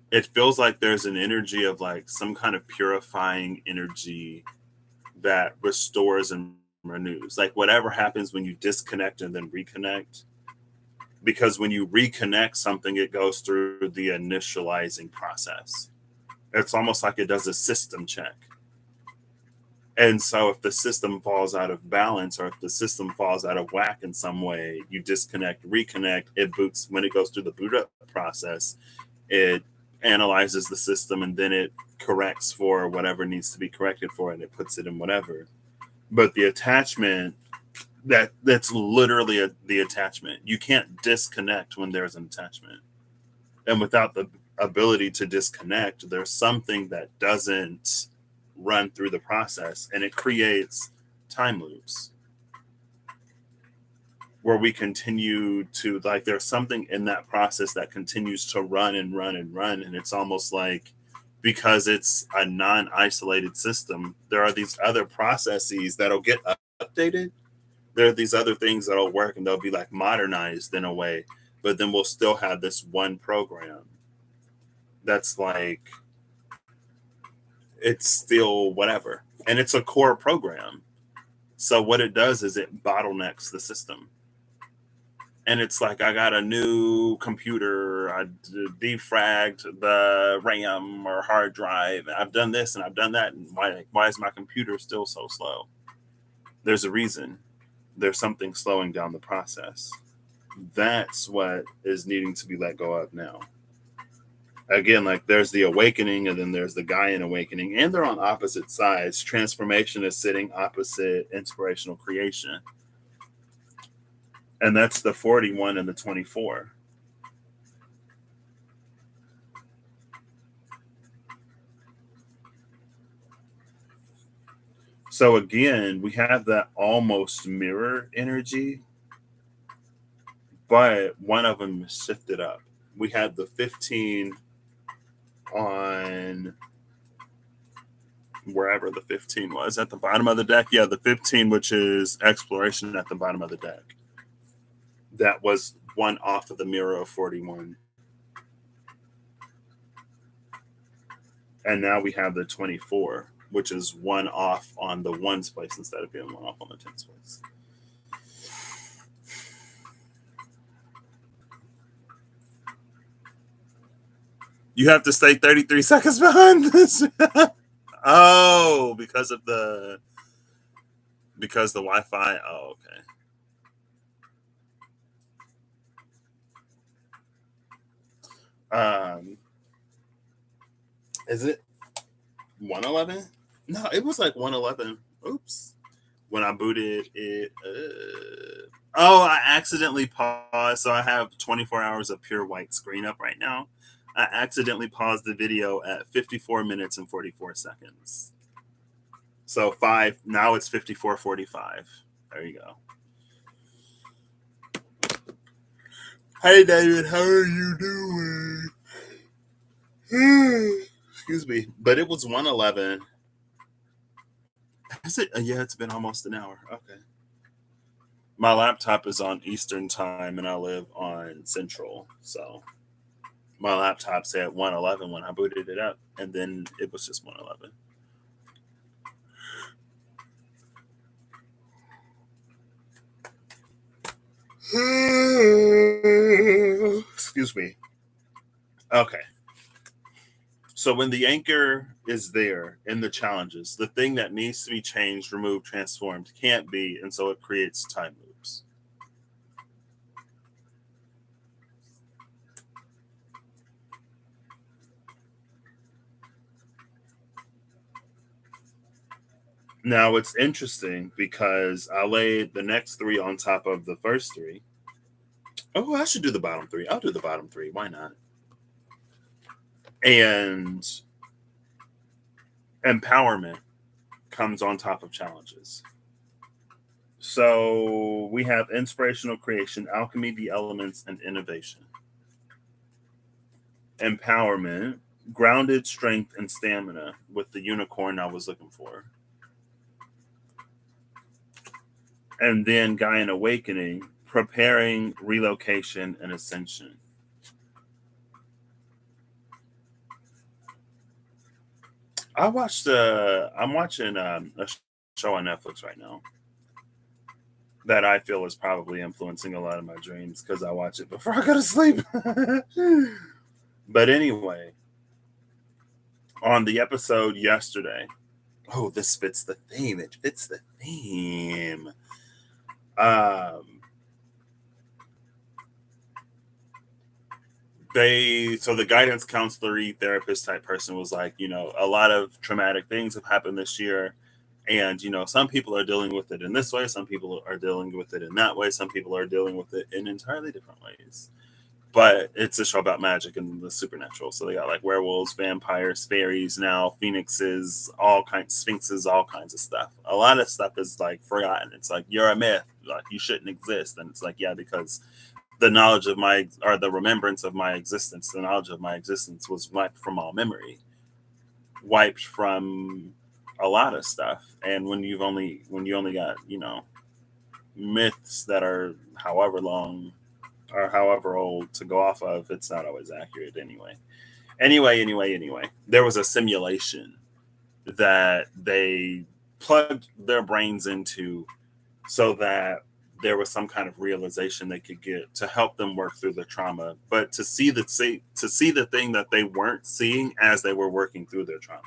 A: it feels like there's an energy of like some kind of purifying energy that restores and renews. Like whatever happens when you disconnect and then reconnect, because when you reconnect something, it goes through the initializing process. It's almost like it does a system check. And so if the system falls out of balance, or if the system falls out of whack in some way, you disconnect, reconnect, it boots. When it goes through the boot up process, it analyzes the system, and then it corrects for whatever needs to be corrected for, and it puts it in whatever. But the attachment, that's literally the attachment. You can't disconnect when there's an attachment. And without the ability to disconnect, there's something that doesn't run through the process, and it creates time loops where we continue to, like, there's something in that process that continues to run and run and run. And it's almost like, because it's a non-isolated system, there are these other processes that'll get updated. There are these other things that'll work, and they'll be like modernized in a way, but then we'll still have this one program that's like, it's still whatever, and it's a core program. So what it does is it bottlenecks the system. And it's like, I got a new computer, I defragged the RAM or hard drive, I've done this and I've done that, and why is my computer still so slow? There's a reason. There's something slowing down the process. That's what is needing to be let go of now. Again, like, there's the awakening, and then there's the Gaian awakening, and they're on opposite sides. Transformation is sitting opposite inspirational creation. And that's the 41 and the 24. So again, we have that almost mirror energy, but one of them is shifted up. We had the 15 on wherever the 15 was, at the bottom of the deck. Yeah, the 15, which is exploration, at the bottom of the deck. That was one off of the mirror of 41. And now we have the 24, which is one off on the ones place instead of being one off on the tens place. You have to stay 33 seconds behind this. Oh, because the Wi-Fi. Oh, okay. Is it 111? No, it was like 111. Oops. When I booted it. Oh, I accidentally paused. So I have 24 hours of pure white screen up right now. I accidentally paused the video at 54 minutes and 44 seconds. So now it's 54:45. There you go. Hey, David, how are you doing? Excuse me. But it was 111. Is it? Yeah, it's been almost an hour. Okay. My laptop is on Eastern time, and I live on Central. So my laptop said 111 when I booted it up, and then it was just 111. Excuse me. Okay. So when the anchor is there in the challenges, the thing that needs to be changed, removed, transformed can't be, and so it creates time loops. Now it's interesting because I laid the next three on top of the first three. Oh, I should do the bottom three. I'll do the bottom three. Why not? And empowerment comes on top of challenges. So we have inspirational creation, alchemy, the elements, and innovation. Empowerment, grounded strength and stamina with the unicorn I was looking for. And then Gaian awakening, preparing relocation and ascension. I'm watching a show on Netflix right now that I feel is probably influencing a lot of my dreams because I watch it before I go to sleep. But anyway, on the episode yesterday, Oh, this fits the theme. It fits the theme. Um, so the guidance counselor therapist type person was like, a lot of traumatic things have happened this year. And, some people are dealing with it in this way. Some people are dealing with it in that way. Some people are dealing with it in entirely different ways. But it's a show about magic and the supernatural. So they got like werewolves, vampires, fairies, now phoenixes, all kinds, sphinxes, all kinds of stuff. A lot of stuff is like forgotten. It's like you're a myth, like you shouldn't exist. And it's like, yeah, because the knowledge of the remembrance of my existence, the knowledge of my existence was wiped from all memory, wiped from a lot of stuff. And when you only got, myths that are however long or however old to go off of, it's not always accurate anyway. Anyway, there was a simulation that they plugged their brains into so that there was some kind of realization they could get to help them work through the trauma, but to see the thing that they weren't seeing as they were working through their trauma.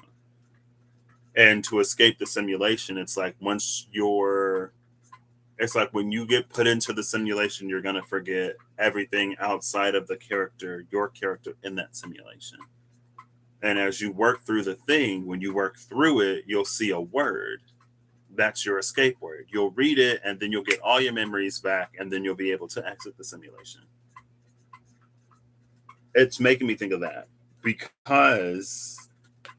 A: And to escape the simulation, it's like when you get put into the simulation, you're going to forget everything outside of your character in that simulation. And as you work through the thing, when you work through it, you'll see a word. That's your escape word. You'll read it and then you'll get all your memories back and then you'll be able to exit the simulation. It's making me think of that because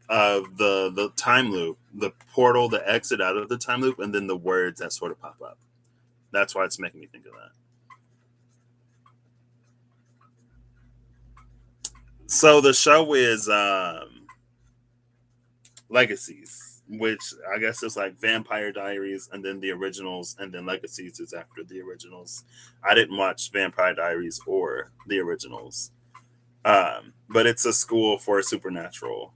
A: of the time loop, the portal, the exit out of the time loop, and then the words that sort of pop up. That's why it's making me think of that. So the show is Legacies, which I guess is like Vampire Diaries and then the originals, and then Legacies is after the originals. I didn't watch Vampire Diaries or the originals, but it's a school for supernatural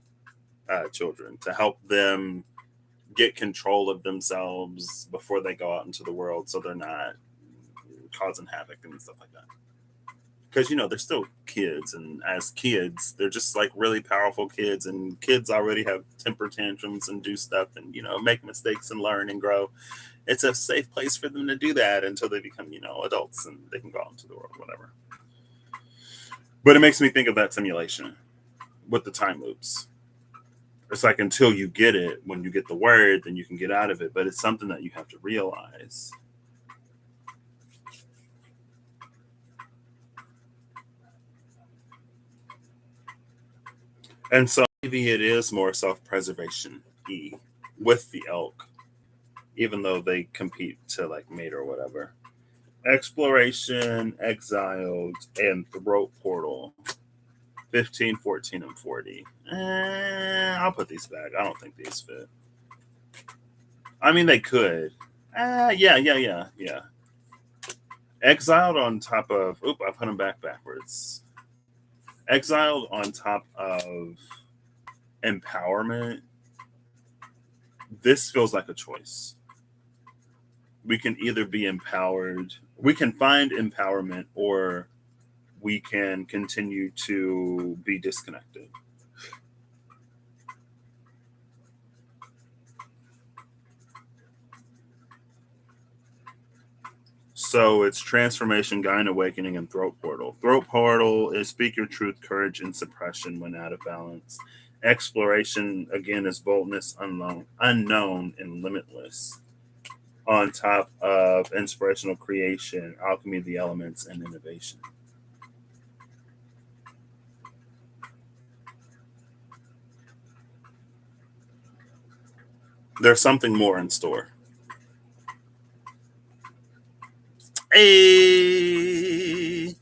A: children to help them get control of themselves before they go out into the world, so they're not causing havoc and stuff like that. Because they're still kids, and as kids they're just like really powerful kids, and kids already have temper tantrums and do stuff and make mistakes and learn and grow. It's a safe place for them to do that until they become adults and they can go out into the world, whatever. But it makes me think of that simulation with the time loops. It's like until you get it, when you get the word, then you can get out of it, but it's something that you have to realize. And so maybe it is more self-preservation with the elk, even though they compete to like mate or whatever. Exploration, exiled, and throat portal. 15, 14, and 40. I'll put these back. I don't think these fit. I mean, they could. Yeah. Exiled on top of. Oop, I put them backwards. Exiled on top of empowerment. This feels like a choice. We can either be empowered, we can find empowerment, or we can continue to be disconnected. So it's transformation, guide, awakening, and throat portal. Throat portal is speak your truth, courage, and suppression when out of balance. Exploration again is boldness, unknown, and limitless. On top of inspirational creation, alchemy of the elements, and innovation. There's something more in store. Hey,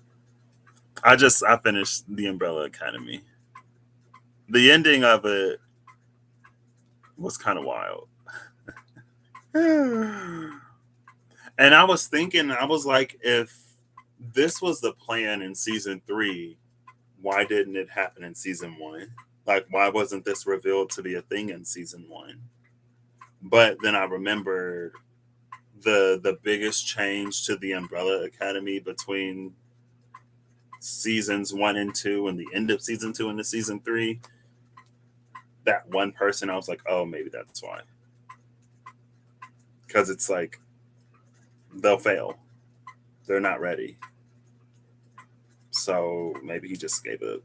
A: I finished the Umbrella Academy. The ending of it was kind of wild. And I was thinking, I was like, if this was the plan in season 3, why didn't it happen in season 1? Like, why wasn't this revealed to be a thing in season 1? But then I remembered the biggest change to the Umbrella Academy between seasons 1 and 2 and the end of season 2 into season 3 that one person, I was like, oh, maybe that's why. Because it's like they'll fail. They're not ready. So maybe he just gave up.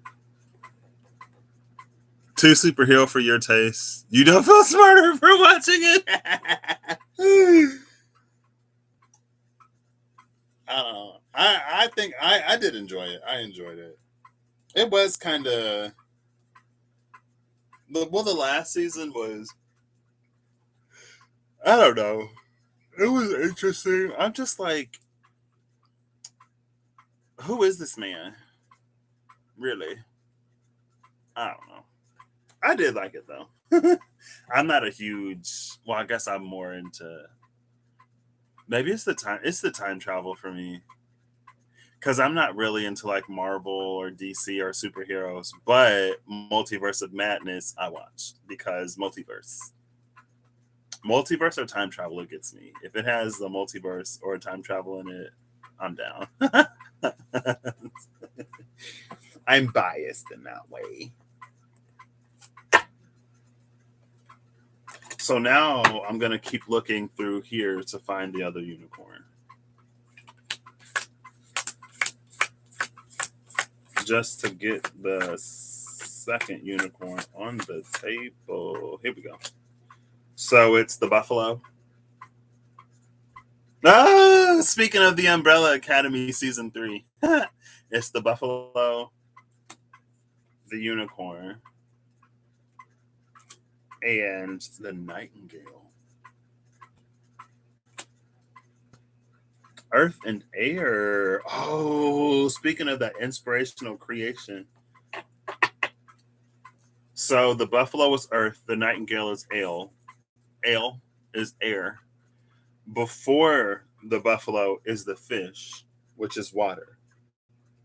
A: Too superhero for your taste. You don't feel smarter for watching it. I think I did enjoy it. I enjoyed it. It was kind of the last season was, I don't know. It was interesting. I'm just like, who is this man? Really? I don't know. I did like it though. I'm not a huge. Well, I guess I'm more into. Maybe it's the time. It's the time travel for me because I'm not really into like Marvel or DC or superheroes. But Multiverse of Madness, I watched because multiverse or time travel, it gets me. If it has the multiverse or time travel in it, I'm down. I'm biased in that way. So now I'm going to keep looking through here to find the other unicorn. Just to get the second unicorn on the table. Here we go. So it's the buffalo. Ah, speaking of the Umbrella Academy season 3, it's the buffalo, the unicorn, and the nightingale. Earth and air. Oh, speaking of that inspirational creation. So the buffalo is earth, the nightingale is ale. Ale is air. Before the buffalo is the fish, which is water.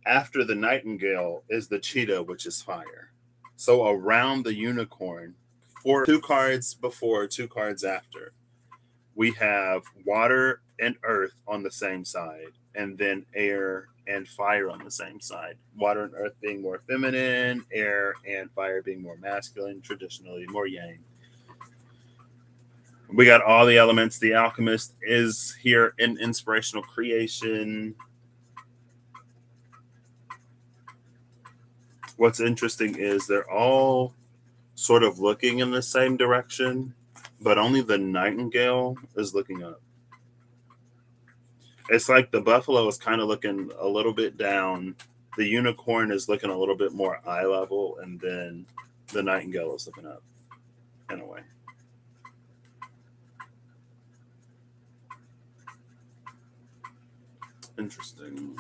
A: After the nightingale is the cheetah, which is fire. So around the unicorn, for 2 cards before, 2 cards after, we have water and earth on the same side, and then air and fire on the same side. Water and earth being more feminine, air and fire being more masculine, traditionally more yang. We got all the elements. The alchemist is here in inspirational creation. What's interesting is they're all sort of looking in the same direction, but only the nightingale is looking up. It's like the buffalo is kind of looking a little bit down. The unicorn is looking a little bit more eye level, and then the nightingale is looking up in a way. Interesting.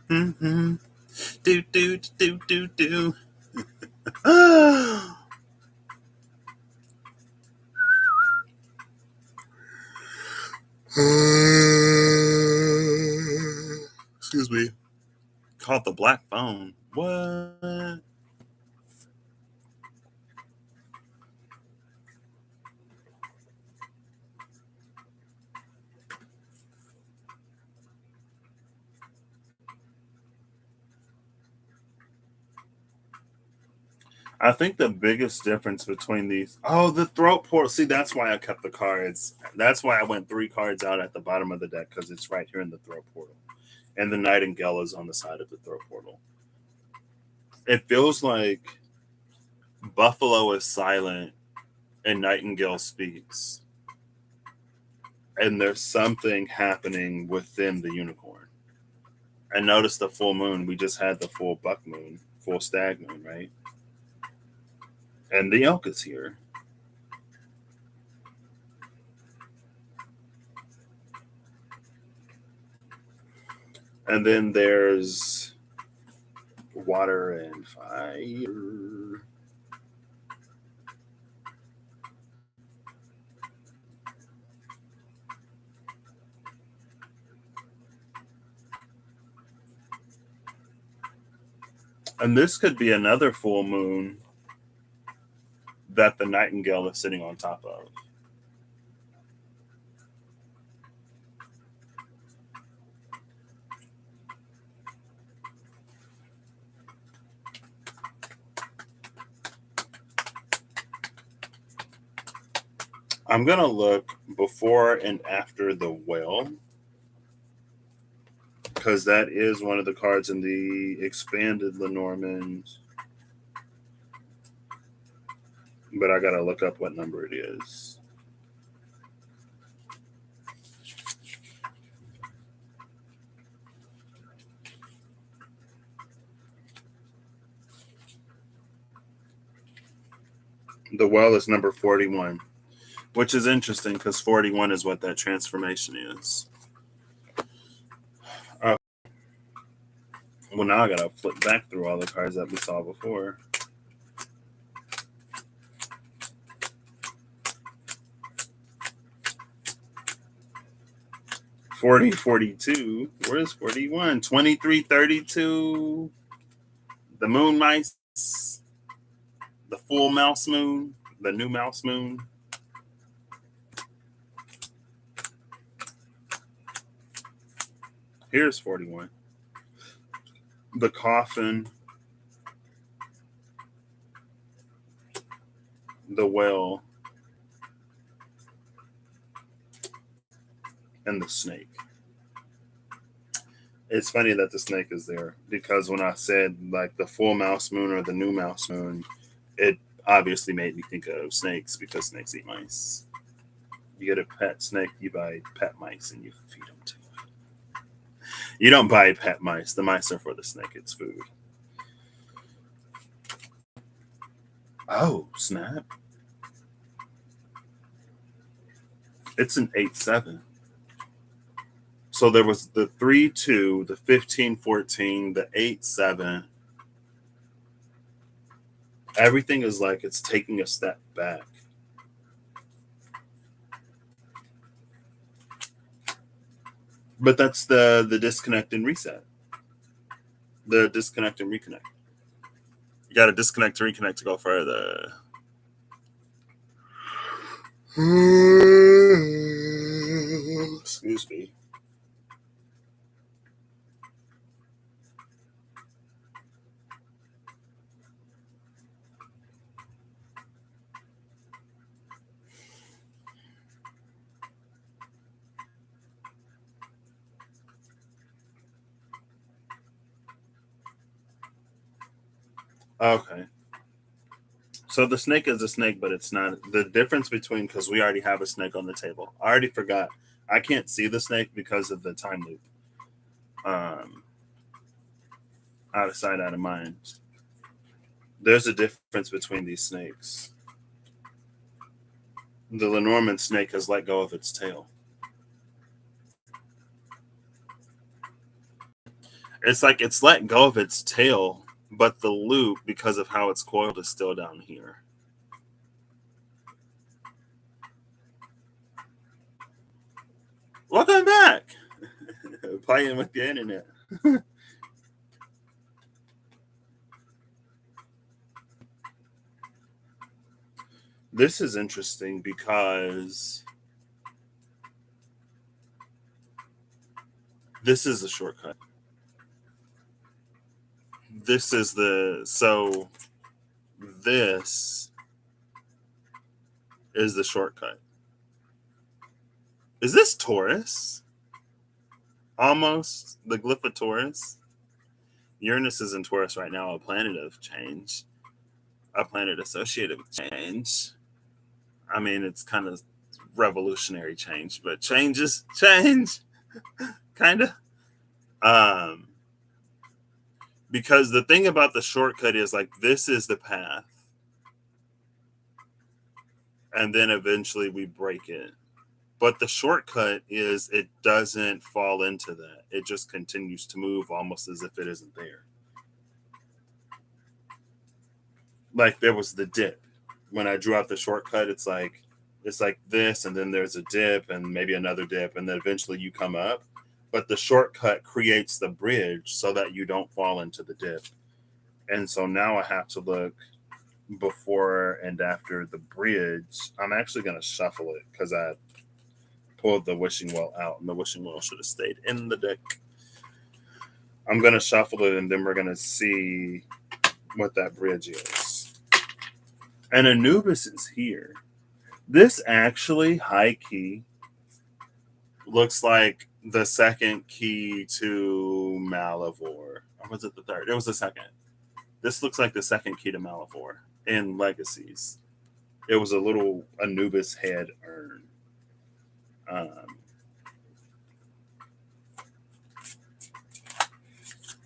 A: Mm-hmm. Do do do do do. Excuse me. Called the black phone. What? I think the biggest difference between these, the throat portal. See, that's why I kept the cards. That's why I went 3 cards out at the bottom of the deck because it's right here in the throat portal, and the nightingale is on the side of the throat portal. It feels like buffalo is silent and nightingale speaks, and there's something happening within the unicorn. And notice the full moon. We just had the full buck moon, full stag moon, right? And the elk is here. And then there's water and fire. And this could be another full moon that the nightingale is sitting on top of. I'm going to look before and after the whale, because that is one of the cards in the expanded Lenormand. But I got to look up what number it is. The well is number 41, which is interesting because 41 is what that transformation is. Well, now I gotta flip back through all the cards that we saw before. $40, $42. Where's 41? $23, $32. The moon mice. The full mouse moon. The new mouse moon. Here's 41. The coffin. The whale. And the snake. It's funny that the snake is there because when I said like the full mouse moon or the new mouse moon, it obviously made me think of snakes because snakes eat mice. You get a pet snake, you buy pet mice and you feed them to it. You don't buy pet mice. The mice are for the snake. It's food. Oh, snap. It's an 8-7. So there was the 3-2, the 15-14, the 8-7. Everything is like it's taking a step back. But that's the disconnect and reset. The disconnect and reconnect. You got to disconnect and reconnect to go further. Excuse me. Okay. So the snake is a snake, but it's not. The difference between, because we already have a snake on the table. I already forgot. I can't see the snake because of the time loop. Out of sight, out of mind. There's a difference between these snakes. The Lenormand snake has let go of its tail. It's like it's let go of its tail, but the loop, because of how it's coiled, is still down here. Welcome back. Playing with the internet. This is interesting because this is the shortcut. This is this is the shortcut. Is this Taurus? Almost the glyph of Taurus. Uranus is in Taurus right now, a planet of change, a planet associated with change. I mean, it's kind of revolutionary change, but change is change, kind of. Because the thing about the shortcut is like this is the path, and then eventually we break it. But the shortcut is it doesn't fall into that. It just continues to move almost as if it isn't there. Like there was the dip. When I drew out the shortcut, it's like this, and then there's a dip and maybe another dip, and then eventually you come up. But the shortcut creates the bridge so that you don't fall into the dip. And so now I have to look before and after the bridge. I'm actually going to shuffle it because I pulled the wishing well out and the wishing well should have stayed in the deck. I'm going to shuffle it and then we're going to see what that bridge is. And Anubis is here. This actually, high key, looks like the second key to Malivore. Or was it the third? It was the second. This looks like the second key to Malivore in Legacies. It was a little Anubis head urn.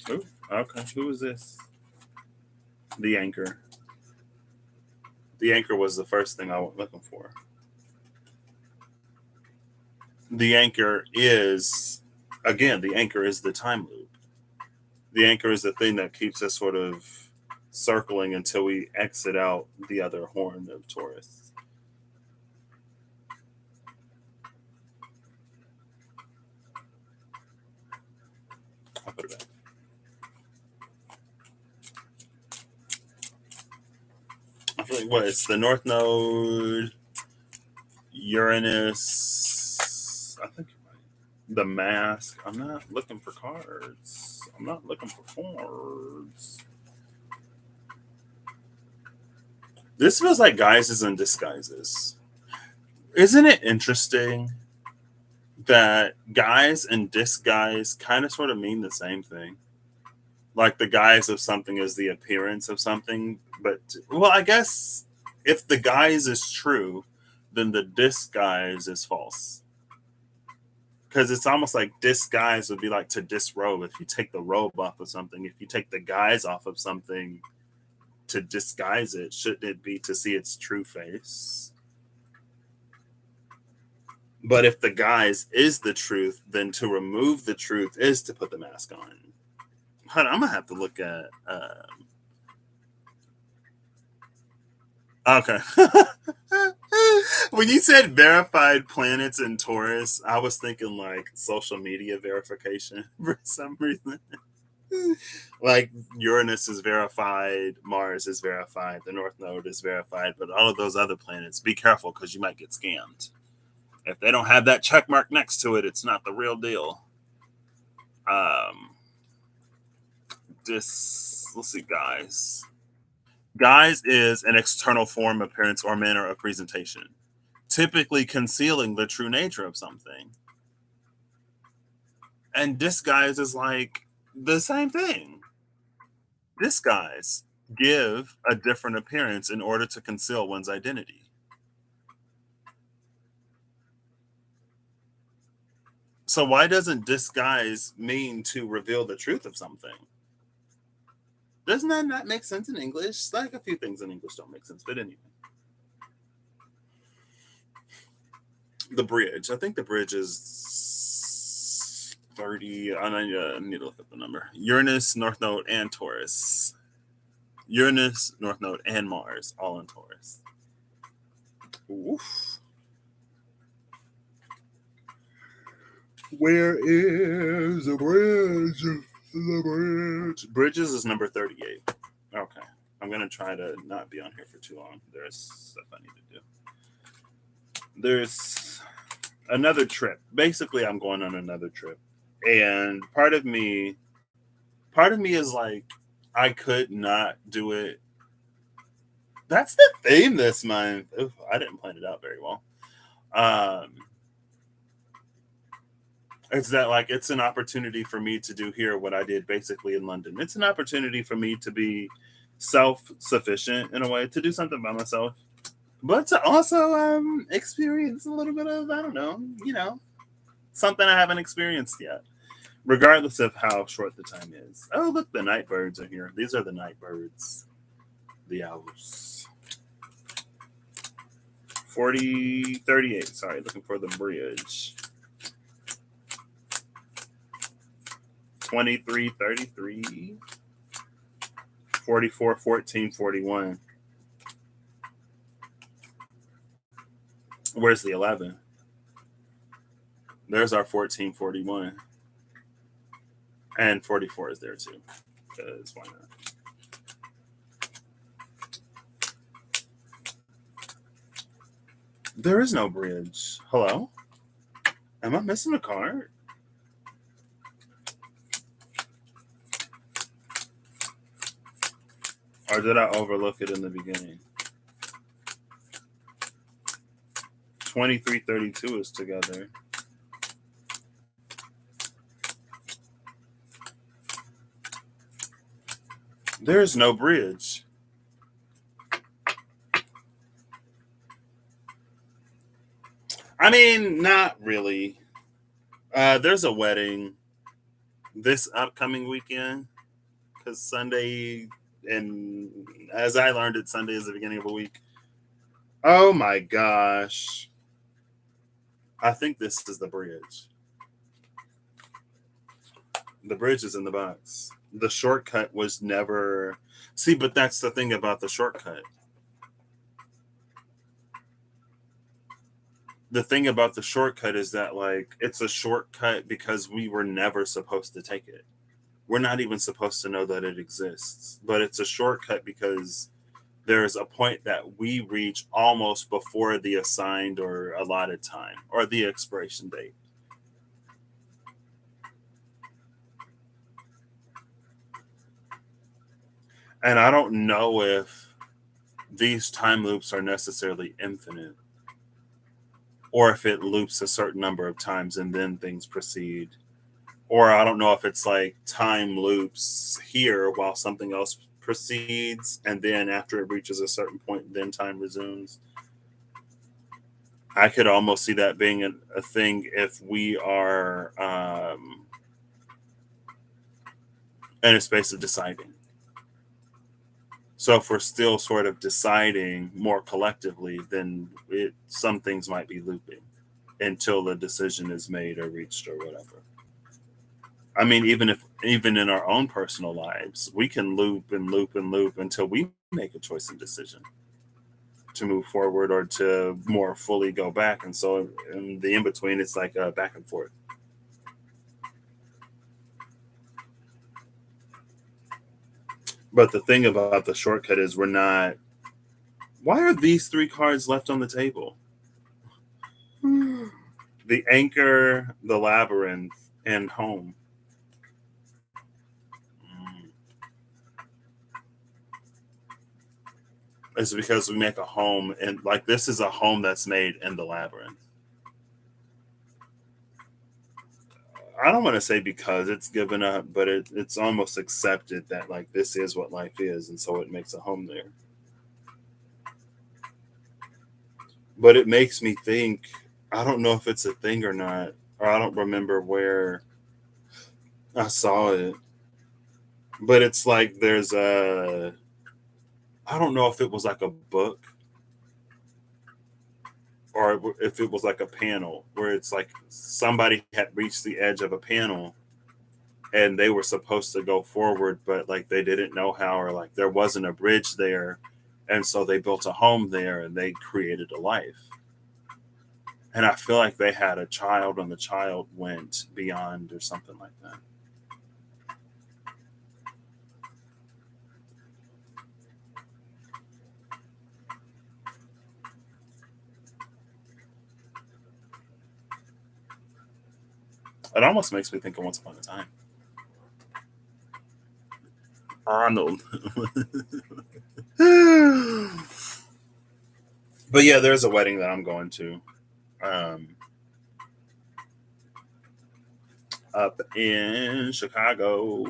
A: Ooh, okay. Who is this? The anchor. The anchor was the first thing I went looking for. The anchor is, again, the anchor is the time loop. The anchor is the thing that keeps us sort of circling until we exit out the other horn of Taurus. I'll put it back. I feel like what? It's the North Node, Uranus. I think you're right. The mask. I'm not looking for cards. I'm not looking for cards. This feels like guises and disguises. Isn't it interesting that guise and disguise kind of sort of mean the same thing? Like the guise of something is the appearance of something. But, well, I guess if the guise is true, then the disguise is false. Because it's almost like disguise would be like to disrobe. If you take the robe off of something, if you take the guise off of something to disguise it, shouldn't it be to see its true face? But if the guise is the truth, then to remove the truth is to put the mask on. I'm going to have to look at... Okay. When you said verified planets in Taurus, I was thinking like social media verification for some reason. Like Uranus is verified, Mars is verified, the North Node is verified, but all of those other planets, be careful because you might get scammed. If they don't have that check mark next to it, it's not the real deal. Let's see, guys. Guise is an external form, appearance, or manner of presentation, typically concealing the true nature of something. And disguise is like the same thing. Disguise give a different appearance in order to conceal one's identity. So why doesn't disguise mean to reveal the truth of something? Doesn't that not make sense in English? Like a few things in English don't make sense, but anyway. The bridge. I think the bridge is 30. I need to look up the number. Uranus, North Node, and Taurus. Uranus, North Node, and Mars, all in Taurus. Oof. Where is the bridge? The bridge. Bridges is number 38. Okay. I'm going to try to not be on here for too long. There's stuff I need to do. There's another trip. Basically, I'm going on another trip. And part of me is like, I could not do it. That's the theme this month. Oof, I didn't plan it out very well. It's that like it's an opportunity for me to do here what I did basically in London. It's an opportunity for me to be self-sufficient in a way, to do something by myself, but to also experience a little bit of, I don't know, something I haven't experienced yet, regardless of how short the time is. Oh, look, the night birds are here. These are the night birds, the owls. 38. Sorry, looking for the bridge. 23, 33, 44, 14, 41. Where's the 11? There's our 14, 41. And 44 is there too. Because why not? There is no bridge. Hello? Am I missing a card? Or did I overlook it in the beginning? 2332 is together. There's no bridge. I mean, not really. There's a wedding this upcoming weekend because Sunday, and as I learned it, Sunday is the beginning of a week. Oh my gosh. I think this is the bridge. The bridge is in the box. The shortcut was never. See, but that's the thing about the shortcut. The thing about the shortcut is that, like, it's a shortcut because we were never supposed to take it. We're not even supposed to know that it exists, but it's a shortcut because there's a point that we reach almost before the assigned or allotted time or the expiration date. And I don't know if these time loops are necessarily infinite or if it loops a certain number of times and then things proceed. Or I don't know if it's like time loops here while something else proceeds, and then after it reaches a certain point, then time resumes. I could almost see that being a thing if we are in a space of deciding. So if we're still sort of deciding more collectively, then some things might be looping until the decision is made or reached or whatever. I mean, even in our own personal lives, we can loop and loop and loop until we make a choice and decision to move forward or to more fully go back. And so in the in between, it's like back and forth. But the thing about the shortcut is we're not. Why are these three cards left on the table? The anchor, the labyrinth, and home. Mm. It's because we make a home, and like this is a home that's made in the labyrinth. I don't want to say because it's given up, but it's almost accepted that like this is what life is, and so it makes a home there. But it makes me think. I don't know if it's a thing or not, or I don't remember where I saw it. But it's like there's a. I don't know if it was like a book or if it was like a panel where it's like somebody had reached the edge of a panel and they were supposed to go forward, but like they didn't know how, or like there wasn't a bridge there. And so they built a home there and they created a life. And I feel like they had a child and the child went beyond or something like that. It almost makes me think of Once Upon a Time. Arnold. But yeah, there's a wedding that I'm going to um, up in Chicago,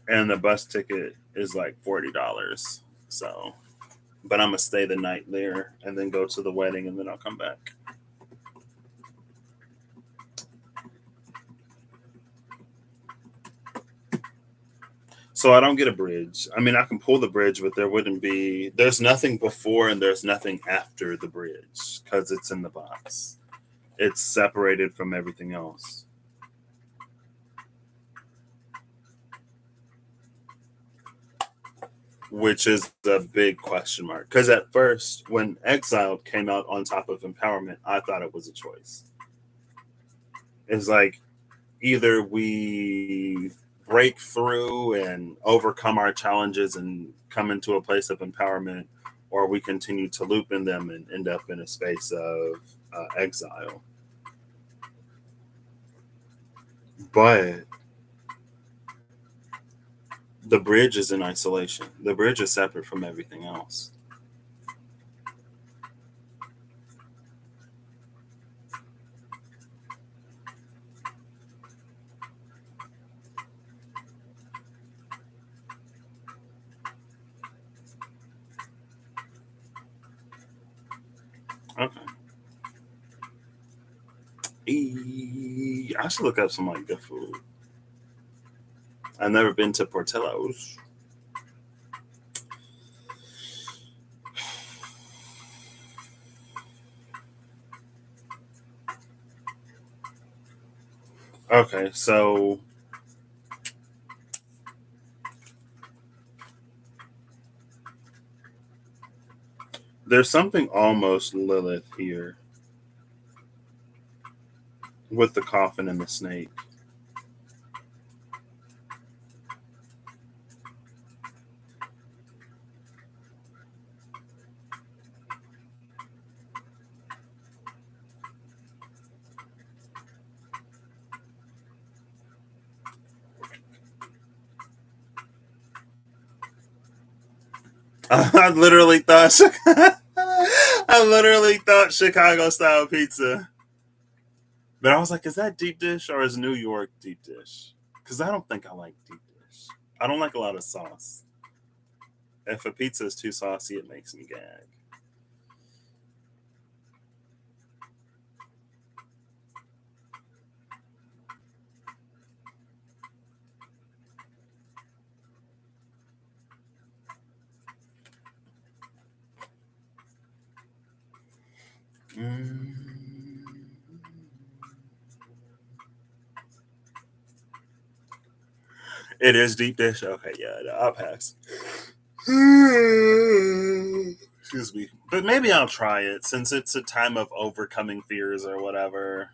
A: and the bus ticket is like $40. So, but I'm gonna stay the night there and then go to the wedding, and then I'll come back. So I don't get a bridge. I mean, I can pull the bridge, but there wouldn't be. There's nothing before and there's nothing after the bridge because it's in the box. It's separated from everything else, which is a big question mark. Because at first, when Exiled came out on top of Empowerment, I thought it was a choice. It's like either we break through and overcome our challenges and come into a place of empowerment, or we continue to loop in them and end up in a space of exile. But the bridge is in isolation. The bridge is separate from everything else. Okay. I should look up some like good food. I've never been to Portillo's. Okay, so there's something almost Lilith here with the coffin and the snake. I literally thought I literally thought Chicago style pizza. But I was like, is that deep dish or is New York deep dish? Because I don't think I like deep dish. I don't like a lot of sauce. If a pizza is too saucy, it makes me gag. Mm. It is deep dish. Okay, yeah, I'll pass. Excuse me. But maybe I'll try it since it's a time of overcoming fears or whatever.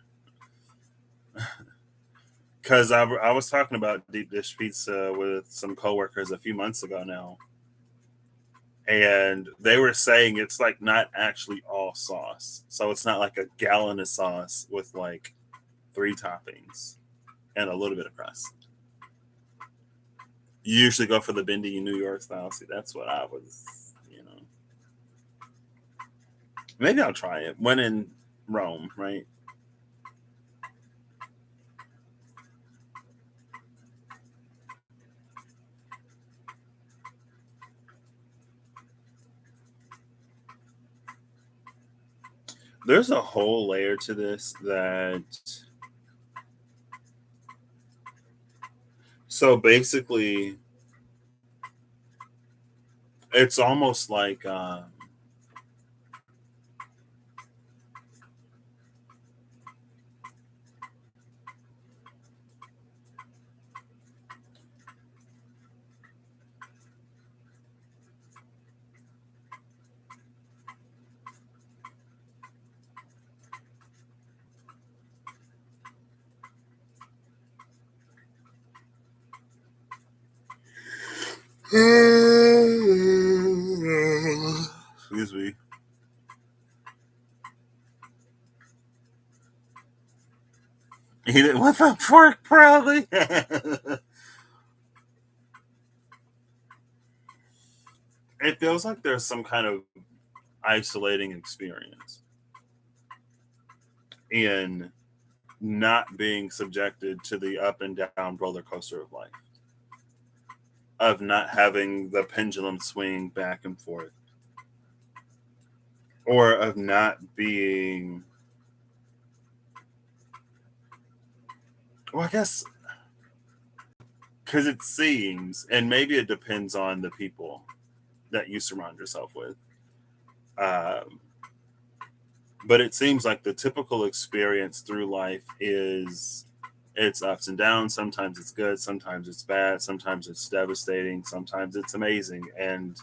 A: Because I was talking about deep dish pizza with some coworkers a few months ago now. And they were saying it's like not actually all sauce. So it's not like a gallon of sauce with like 3 toppings and a little bit of crust. You usually go for the bendy New York style. See, that's what I was. Maybe I'll try it when in Rome, right? There's a whole layer to this that. So basically, it's almost like. Excuse me. He didn't with a fork, probably. It feels like there's some kind of isolating experience in not being subjected to the up and down roller coaster of life, of not having the pendulum swing back and forth, or of not being. Well, I guess because it seems, and maybe it depends on the people that you surround yourself with. Um, but it seems like the typical experience through life is it's ups and downs. Sometimes it's good, sometimes it's bad, sometimes it's devastating, sometimes it's amazing. And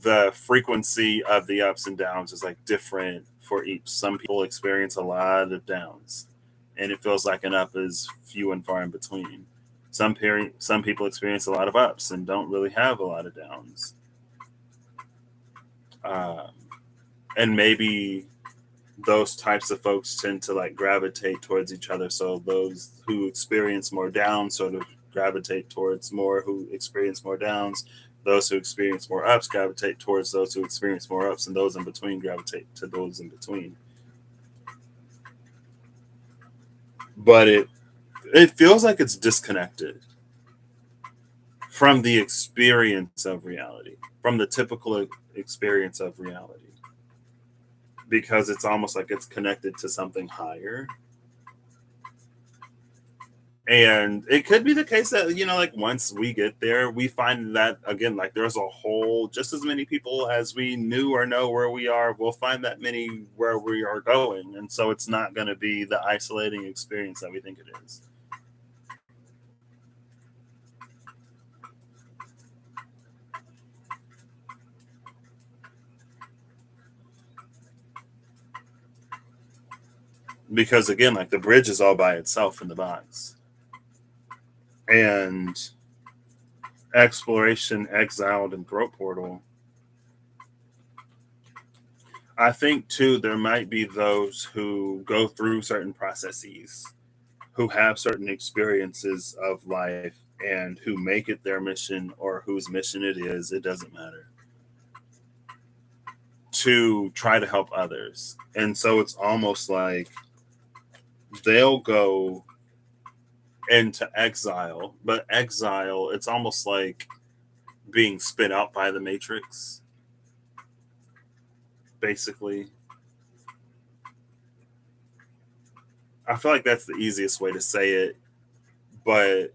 A: the frequency of the ups and downs is like different for each. Some people experience a lot of downs, and it feels like an up is few and far in between. Some people experience a lot of ups and don't really have a lot of downs. Um, and maybe those types of folks tend to like gravitate towards each other. So those who experience more downs sort of gravitate towards more who experience more downs. Those who experience more ups gravitate towards those who experience more ups, and those in between gravitate to those in between. But it feels like it's disconnected from the experience of reality, from the typical experience of reality, because it's almost like it's connected to something higher. And it could be the case that, like once we get there, we find that again, like there's a whole just as many people as we knew or know where we are, we'll find that many where we are going. And so it's not going to be the isolating experience that we think it is. Because again, like the bridge is all by itself in the box. And exploration, exiled, and throat portal. I think too, there might be those who go through certain processes, who have certain experiences of life, and who make it their mission or whose mission it is, it doesn't matter, to try to help others. And so it's almost like they'll go into exile, but exile, it's almost like being spit out by the matrix, basically. I feel like that's the easiest way to say it, but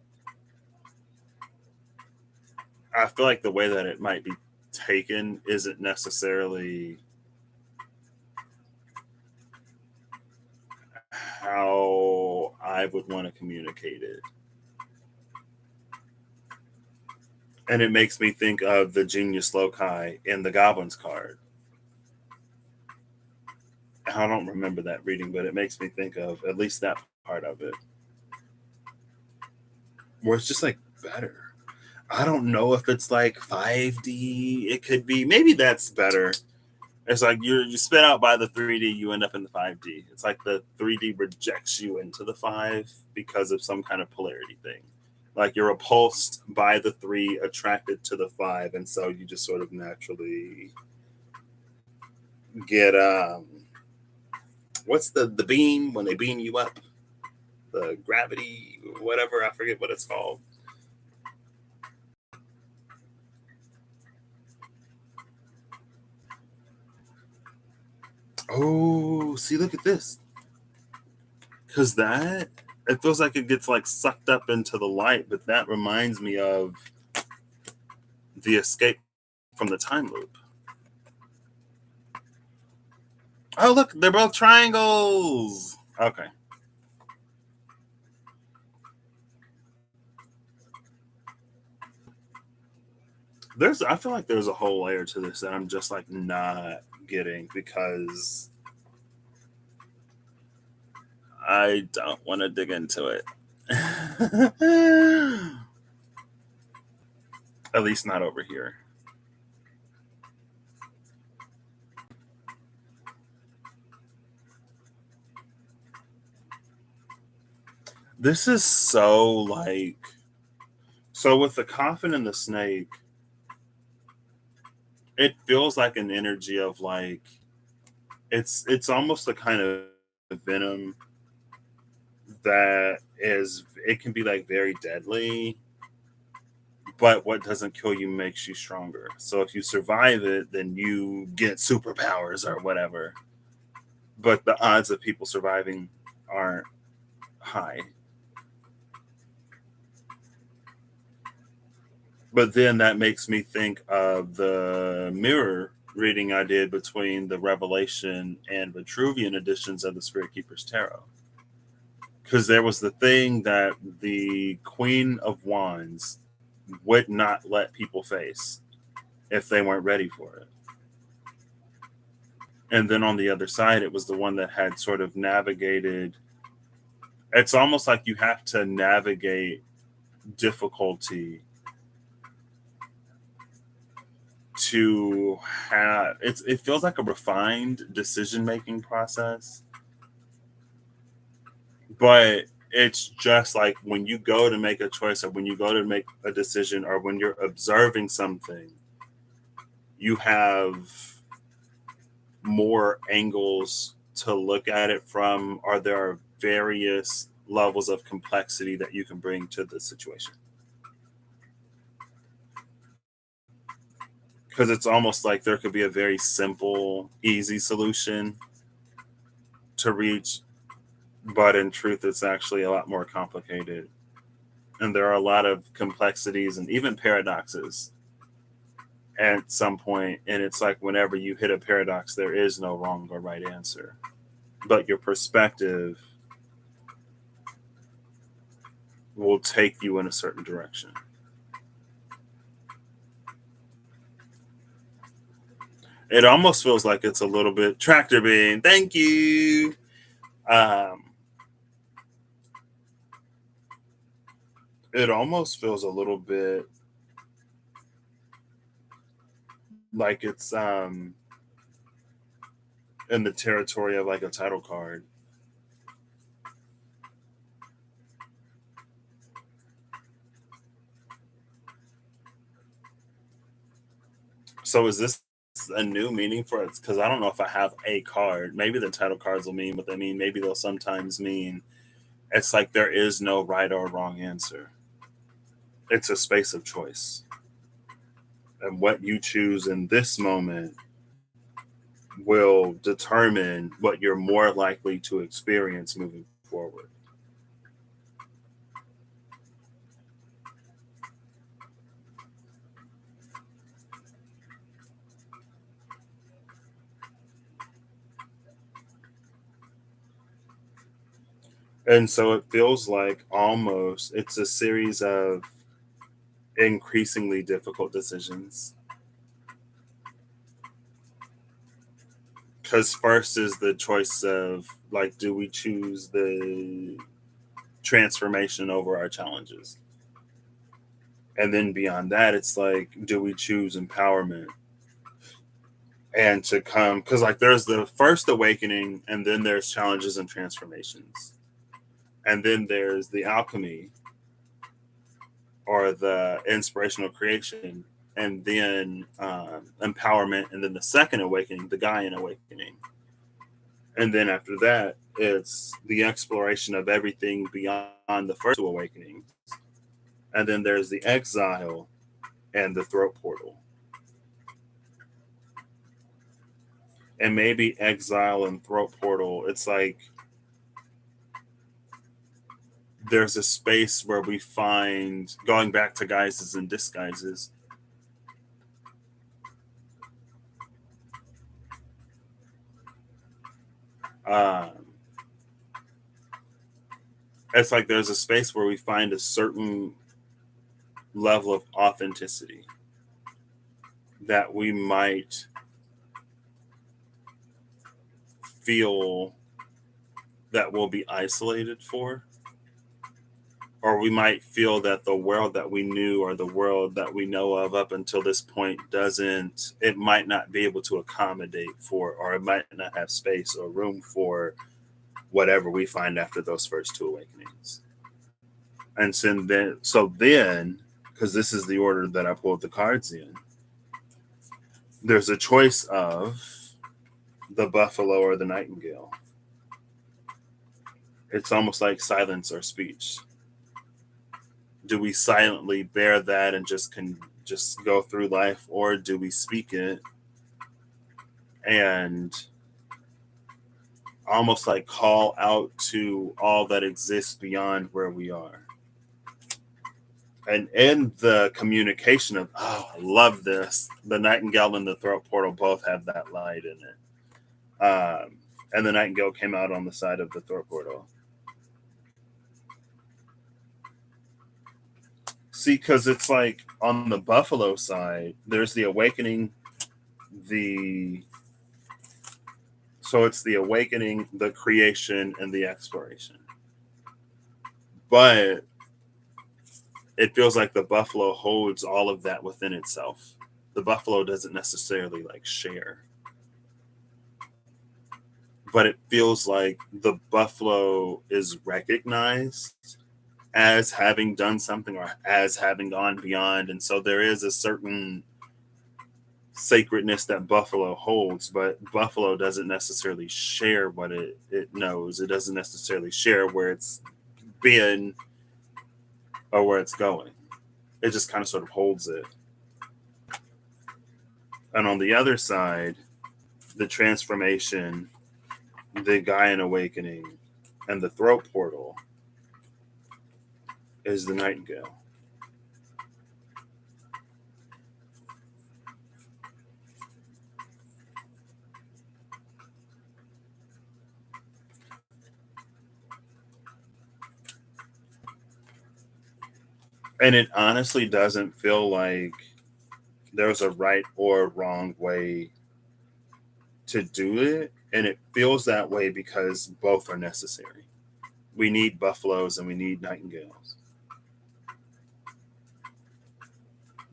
A: I feel like the way that it might be taken isn't necessarily how I would want to communicate it. And it makes me think of the Genius Loci in the Goblins card. I don't remember that reading, but it makes me think of at least that part of it, where it's just like better. I don't know if it's like 5D. It could be. Maybe that's better. It's like you spit out by the 3D, you end up in the 5D. It's like the 3D rejects you into the 5 because of some kind of polarity thing. Like you're repulsed by the 3, attracted to the 5, and so you just sort of naturally get what's the beam when they beam you up? The gravity, whatever, I forget what it's called. Oh, see, look at this. Because that, it feels like it gets like sucked up into the light, but that reminds me of the escape from the time loop. Oh, look, they're both triangles. Okay. I feel like there's a whole layer to this that I'm just like not getting because I don't want to dig into it. At least not over here. This is so like, so with the coffin and the snake, it feels like an energy of like it's almost a kind of venom that is, it can be like very deadly, but what doesn't kill you makes you stronger. So if you survive it, then you get superpowers or whatever. But the odds of people surviving aren't high. But then that makes me think of the mirror reading I did between the Revelation and Vitruvian editions of the Spirit Keeper's Tarot. Because there was the thing that the Queen of Wands would not let people face if they weren't ready for it. And then on the other side, it was the one that had sort of navigated. It's almost like you have to navigate difficulty to have it feels like a refined decision making process, but it's just like when you go to make a choice or when you go to make a decision or when you're observing something, you have more angles to look at it from, or there are various levels of complexity that you can bring to the situation. Because it's almost like there could be a very simple, easy solution to reach, but in truth, it's actually a lot more complicated. And there are a lot of complexities and even paradoxes at some point. And it's like whenever you hit a paradox, there is no wrong or right answer, but your perspective will take you in a certain direction. It almost feels like it's a little bit tractor beam. Thank you. Um, it almost feels a little bit like it's in the territory of like a title card. So is this a new meaning for it? Because I don't know if I have a card. Maybe the title cards will mean what they mean. Maybe they'll sometimes mean it's like there is no right or wrong answer. It's a space of choice. And what you choose in this moment will determine what you're more likely to experience moving forward. And so it feels like almost it's a series of increasingly difficult decisions. Because first is the choice of like, do we choose the transformation over our challenges? And then beyond that, it's like, do we choose empowerment? And to come, because like there's the first awakening, and then there's challenges and transformations. And then there's the alchemy or the inspirational creation, and then empowerment, and then the second awakening, the Gaian awakening. And then after that, it's the exploration of everything beyond the first two awakenings. And then there's the exile and the throat portal. And maybe exile and throat portal, it's like there's a space where we find, going back to guises and disguises, um, it's like there's a space where we find a certain level of authenticity that we might feel that we'll be isolated for, or we might feel that the world that we knew or the world that we know of up until this point doesn't, it might not be able to accommodate for, or it might not have space or room for whatever we find after those first two awakenings. And so then, because this is the order that I pulled the cards in, there's a choice of the buffalo or the nightingale. It's almost like silence or speech. Do we silently bear that and just go through life, or do we speak it and almost like call out to all that exists beyond where we are? And in the communication of, oh, I love this, the nightingale and the throat portal both have that light in it. And the nightingale came out on the side of the throat portal. See, because it's like on the buffalo side, there's the awakening, the so it's the awakening, the creation, and the exploration. But it feels like the buffalo holds all of that within itself. the buffalo doesn't necessarily like share, but it feels like the buffalo is recognized as having done something or as having gone beyond. And so there is a certain sacredness that buffalo holds, but buffalo doesn't necessarily share what it knows. It doesn't necessarily share where it's been or where it's going. It just kind of sort of holds it. And on the other side, the transformation, the Gaian awakening, and the throat portal is the nightingale. And it honestly doesn't feel like there's a right or wrong way to do it. And it feels that way because both are necessary. We need buffaloes and we need nightingales.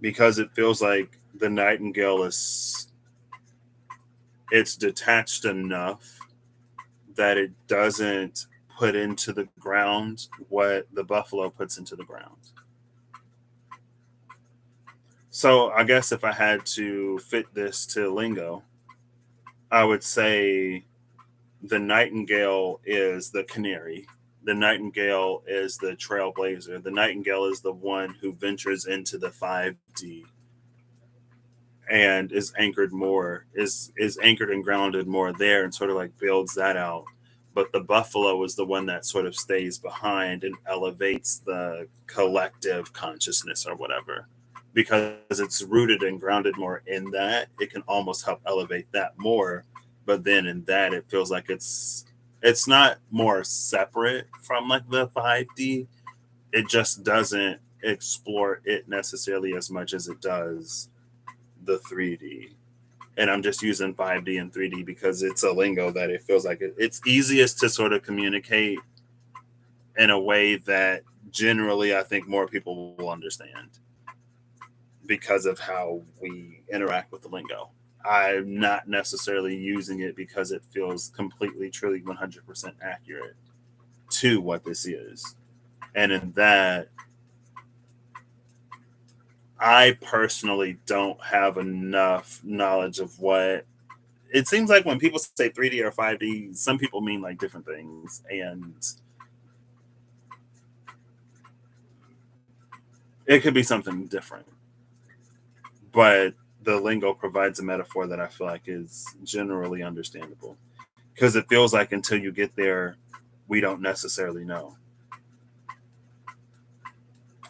A: Because it feels like the nightingale is it's detached enough that it doesn't put into the ground what the buffalo puts into the ground. So I guess if I had to fit this to lingo, I would say the nightingale is the canary. The nightingale is the trailblazer. The nightingale is the one who ventures into the 5D and is anchored more, is anchored and grounded more there and sort of like builds that out. But the buffalo is the one that sort of stays behind and elevates the collective consciousness or whatever. Because it's rooted and grounded more in that, it can almost help elevate that more. But then in that, it feels like it's not more separate from like the 5D. It just doesn't explore it necessarily as much as it does the 3D. And I'm just using 5D and 3D because it's a lingo that it feels like it's easiest to sort of communicate in a way that generally I think more people will understand because of how we interact with the lingo. I'm not necessarily using it because it feels completely, truly 100% accurate to what this is. And in that, I personally don't have enough knowledge of what it seems like when people say 3D or 5D, some people mean like different things. And it could be something different. But the lingo provides a metaphor that I feel like is generally understandable. Because it feels like until you get there, we don't necessarily know.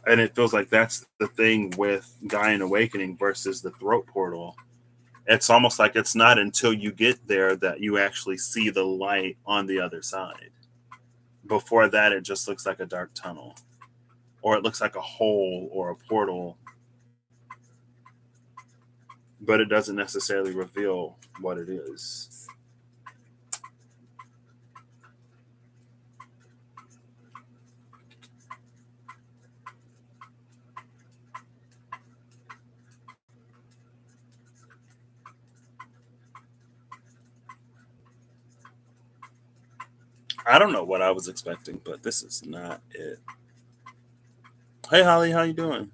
A: And it feels like that's the thing with Gaian Awakening versus the Throat Portal. It's almost like it's not until you get there that you actually see the light on the other side. Before that, it just looks like a dark tunnel, or it looks like a hole or a portal, but it doesn't necessarily reveal what it is. I don't know what I was expecting, but this is not it. Hey Holly, how you doing?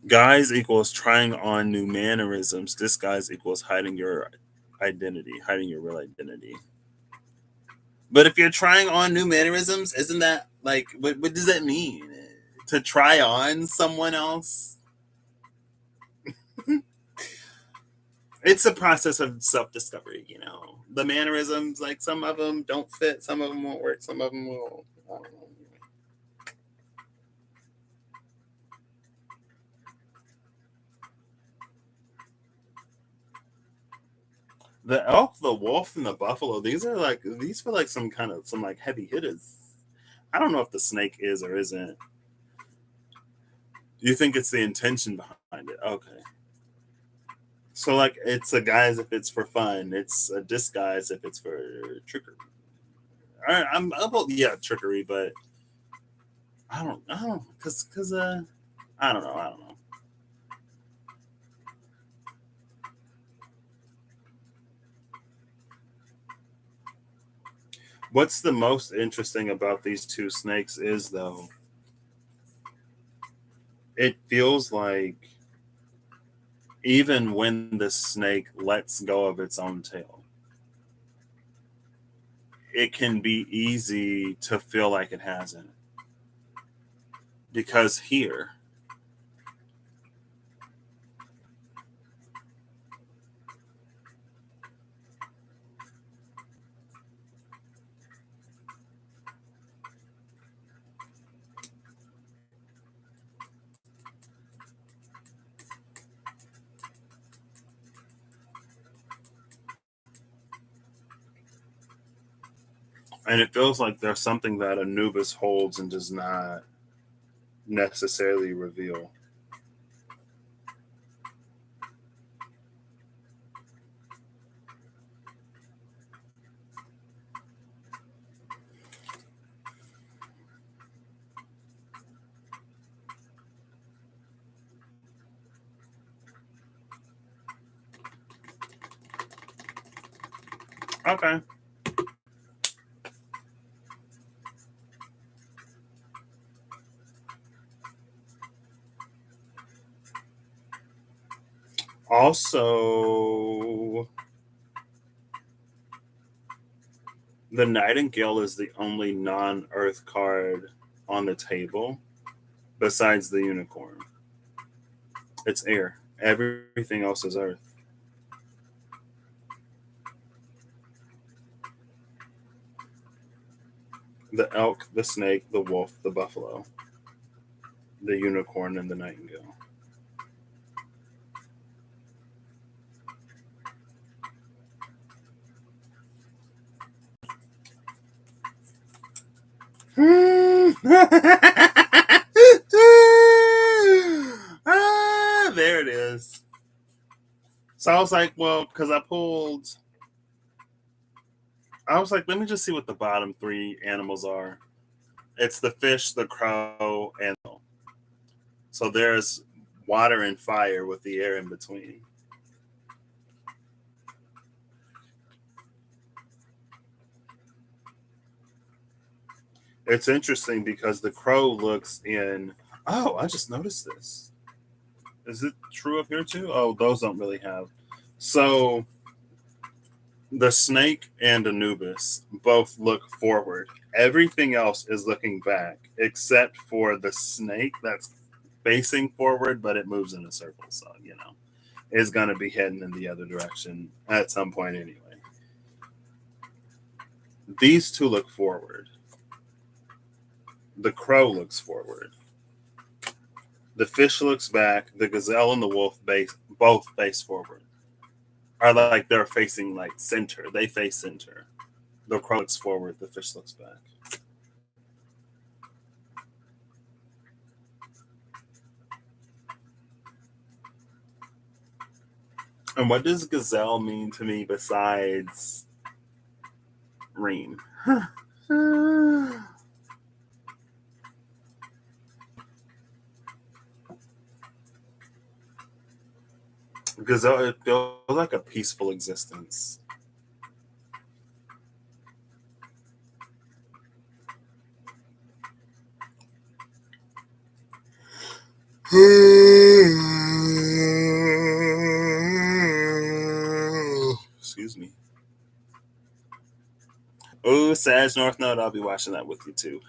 A: Guys equals trying on new mannerisms. Disguise equals hiding your identity, hiding your real identity. But if you're trying on new mannerisms, isn't that like what does that mean? To try on someone else? It's a process of self-discovery, you know. The mannerisms, like some of them don't fit, some of them won't work, some of them will. I don't know. The elk, the wolf, and the buffalo. These feel like some like heavy hitters. I don't know if the snake is or isn't. You think it's the intention behind it? Okay. So like it's a guise if it's for fun. It's a disguise if it's for trickery. I'm about yeah trickery, but because I don't know. What's the most interesting about these two snakes is though, it feels like even when the snake lets go of its own tail, it can be easy to feel like it hasn't. Because here, and it feels like there's something that Anubis holds and does not necessarily reveal. Okay. Also, the Nightingale is the only non Earth card on the table besides the Unicorn. It's air. Everything else is Earth. The elk, the snake, the wolf, the buffalo, the unicorn, and the nightingale. There it is. So I was like, well, because I was like, let me just see what the bottom three animals are. It's the fish, the crow, and so there's water and fire with the air in between. It's interesting because the crow looks in. Oh, I just noticed this. Is it true up here too? Oh, those don't really have. So the snake and Anubis both look forward. Everything else is looking back, except for the snake that's facing forward, but it moves in a circle. So, is going to be heading in the other direction at some point anyway. These two look forward. The crow looks forward. The fish looks back. The gazelle and the wolf both face forward. Are like they're facing like center. They face center. The crow looks forward. The fish looks back. And what does gazelle mean to me besides reem? Gazelle, it feels like a peaceful existence. Excuse me. Oh, Sag North Node, I'll be watching that with you too.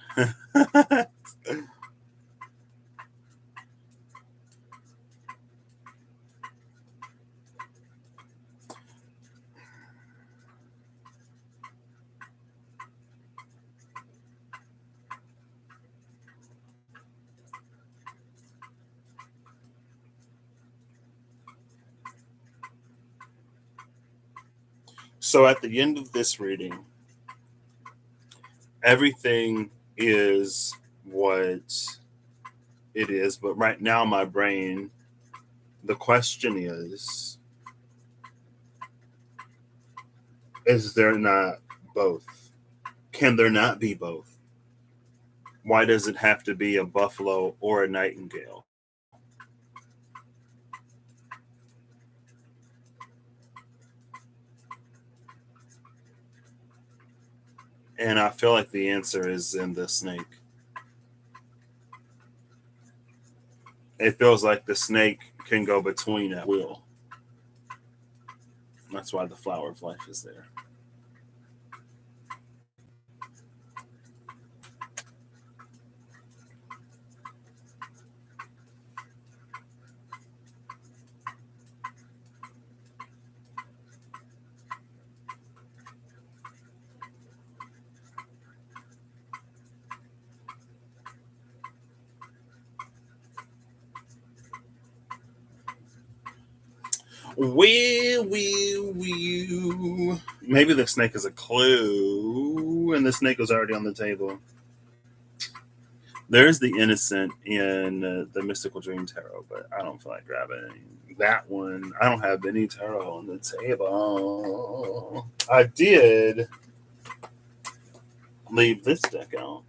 A: So at the end of this reading, everything is what it is. But right now, my brain, the question is there not both? Can there not be both? Why does it have to be a buffalo or a nightingale? And I feel like the answer is in the snake. It feels like the snake can go between at will. That's why the flower of life is there. Wee. Maybe the snake is a clue, and the snake was already on the table. There's the innocent in the mystical dream tarot, but I don't feel like grabbing that one. I don't have any tarot on the table. I did leave this deck out.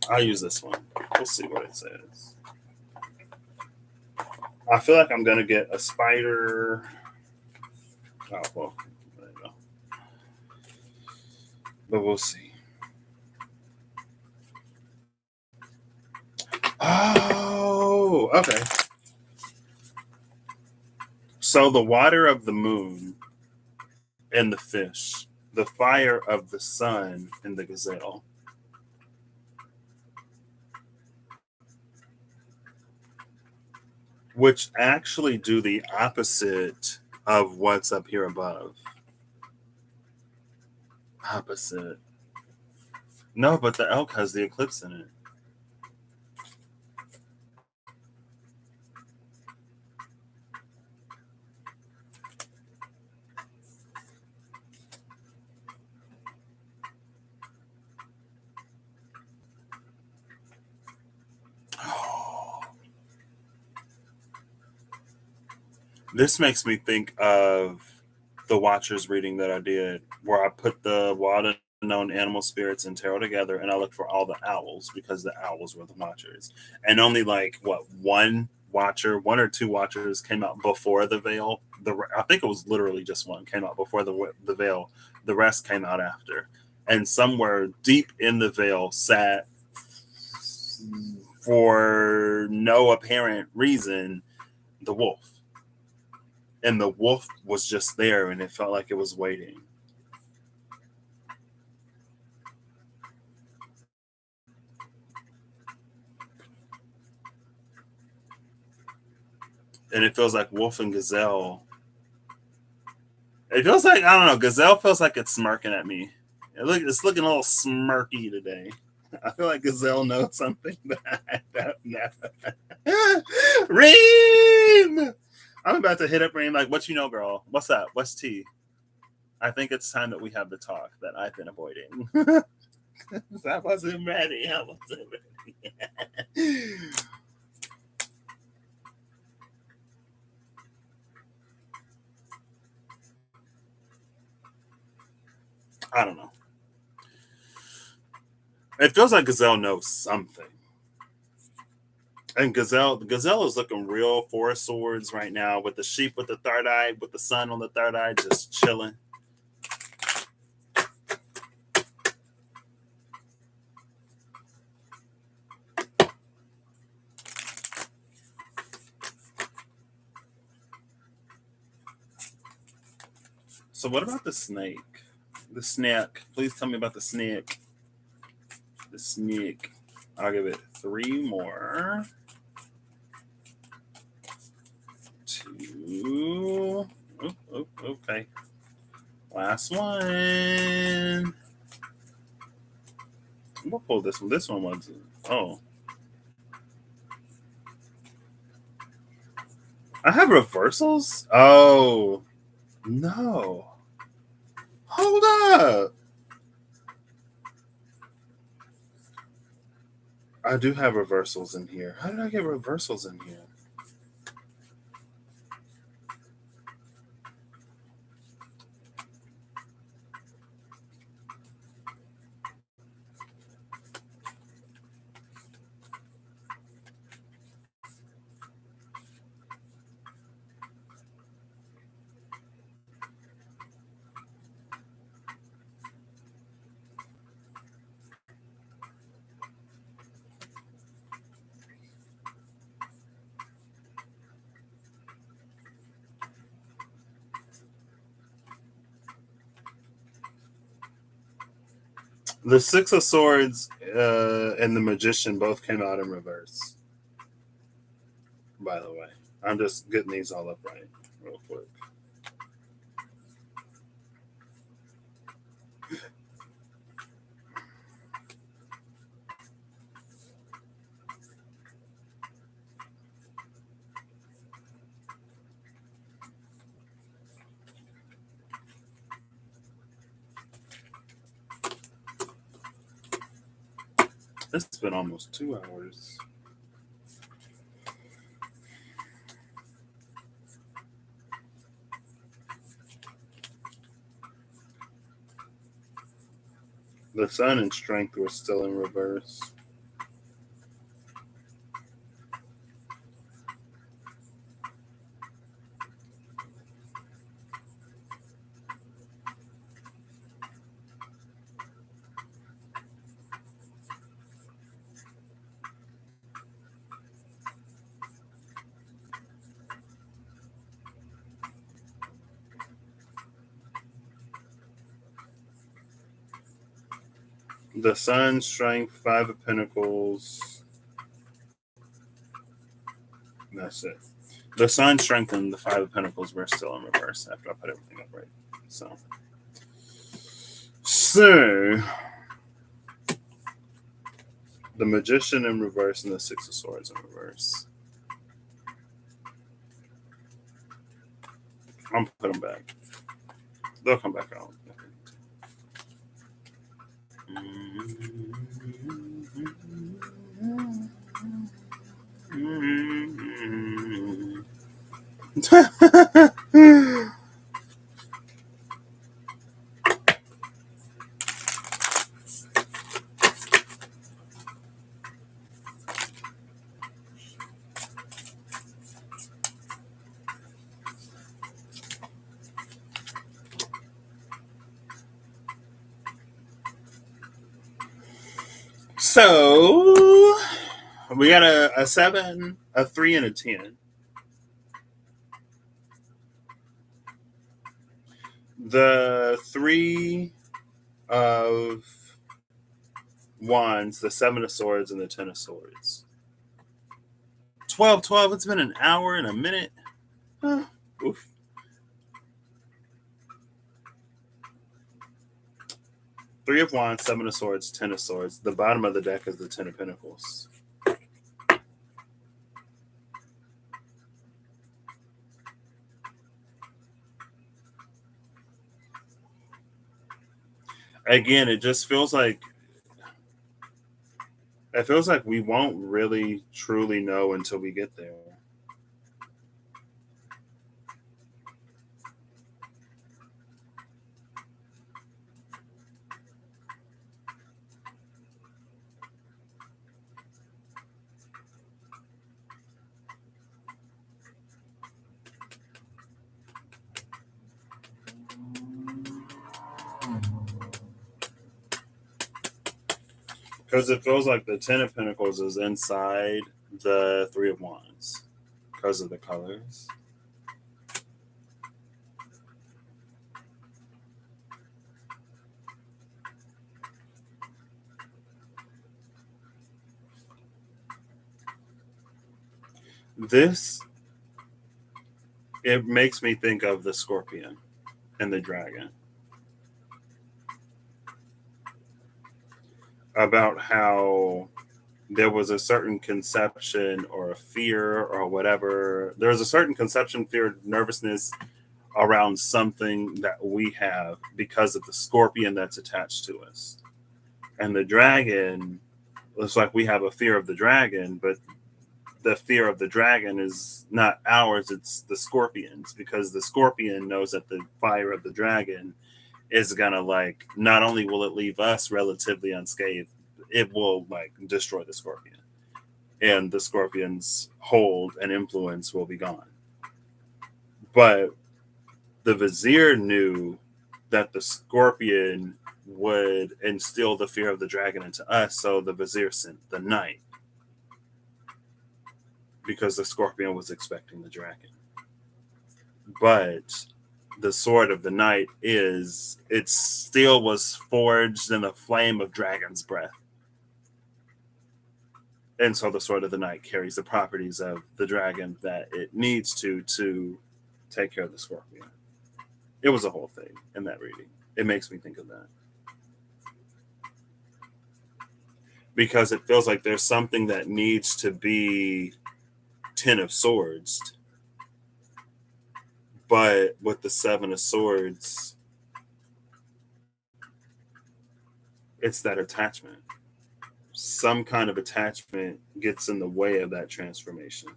A: I'll use this one. We'll see what it says. I feel like I'm going to get a spider. Oh, well, there you go. But we'll see. Oh, okay. So the water of the moon and the fish, the fire of the sun and the gazelle. Which actually do the opposite of what's up here above. Opposite. No, but the elk has the eclipse in it. This makes me think of the Watchers reading that I did, where I put the wild unknown animal spirits and tarot together, and I looked for all the owls because the owls were the Watchers, and only like one Watcher, one or two Watchers came out before the veil. I think it was literally just one came out before the veil. The rest came out after, and somewhere deep in the veil sat, for no apparent reason, the wolf. And the wolf was just there, and it felt like it was waiting. And it feels like wolf and gazelle. It feels like, I don't know, gazelle feels like it's smirking at me. It's looking a little smirky today. I feel like gazelle knows something that I don't know. Reem! I'm about to hit up Reem like, what you know, girl? What's up? What's tea? I think it's time that we have the talk that I've been avoiding. I wasn't ready. I wasn't ready. I don't know. It feels like gazelle knows something. And gazelle is looking real Four of Swords right now, with the sheep with the third eye, with the sun on the third eye, just chilling. So what about the snake? The snake. Please tell me about the snake. The snake. I'll give it 3 more. 2. Okay. Last one. We'll pull this one. This one was. Oh. I have reversals? Oh. No. Hold up. I do have reversals in here. How did I get reversals in here? The Six of Swords and the Magician both came out in reverse. By the way, I'm just getting these all up right real quick. It's been almost 2 hours. The Sun and Strength were still in reverse. The Sun, Strength, Five of Pentacles. That's it. The Sun, Strength, and the Five of Pentacles were still in reverse after I put everything up right. So the Magician in reverse and the Six of Swords in reverse. I'm put them back. They'll come back out. So we got a 7, a 3, and a 10. The 3 of Wands, the 7 of Swords, and the 10 of Swords. 12. It's been an hour and a minute. Oof. Three of Wands, 7 of Swords, 10 of Swords. The bottom of the deck is the 10 of Pentacles. Again, it just feels like we won't really truly know until we get there. Because it feels like the 10 of Pentacles is inside the 3 of Wands because of the colors. This, it makes me think of the Scorpion and the Dragon. About how there was a certain conception or a fear or whatever. There was a certain conception, fear, nervousness around something that we have because of the Scorpion that's attached to us. And the Dragon, it's like we have a fear of the Dragon, but the fear of the Dragon is not ours, it's the Scorpion's, because the Scorpion knows that the fire of the Dragon is gonna, like, not only will it leave us relatively unscathed, it will, like, destroy the Scorpion, and the Scorpion's hold and influence will be gone. But the Vizier knew that the Scorpion would instill the fear of the Dragon into us, so the Vizier sent the Knight, because the Scorpion was expecting the Dragon. But the sword of the night is its steel was forged in a flame of dragon's breath. And so the sword of the night carries the properties of the dragon that it needs to take care of the scorpion. It was a whole thing in that reading. It makes me think of that. Because it feels like there's something that needs to be Ten of Swords. But with the Seven of Swords, it's that attachment. Some kind of attachment gets in the way of that transformation.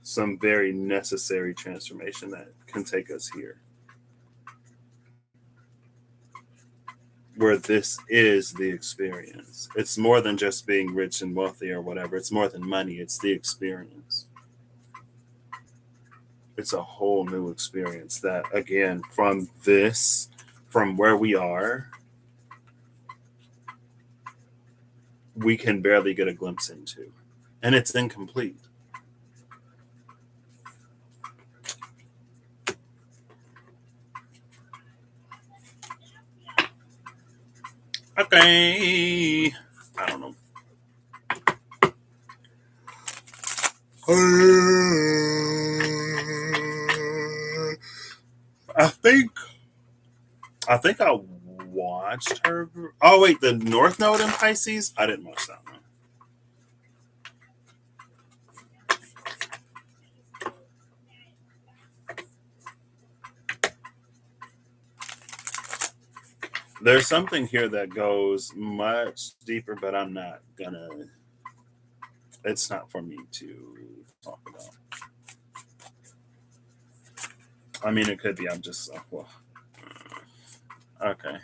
A: Some very necessary transformation that can take us here. Where this is the experience. It's more than just being rich and wealthy or whatever. It's more than money. It's the experience. It's a whole new experience that, again, from where we are, we can barely get a glimpse into. And it's incomplete. Okay. I don't know. I think I watched her. Oh wait, the North Node in Pisces. I didn't watch that one. There's something here that goes much deeper, but I'm not gonna. It's not for me to talk about. I mean, it could be. I'm just well. Okay.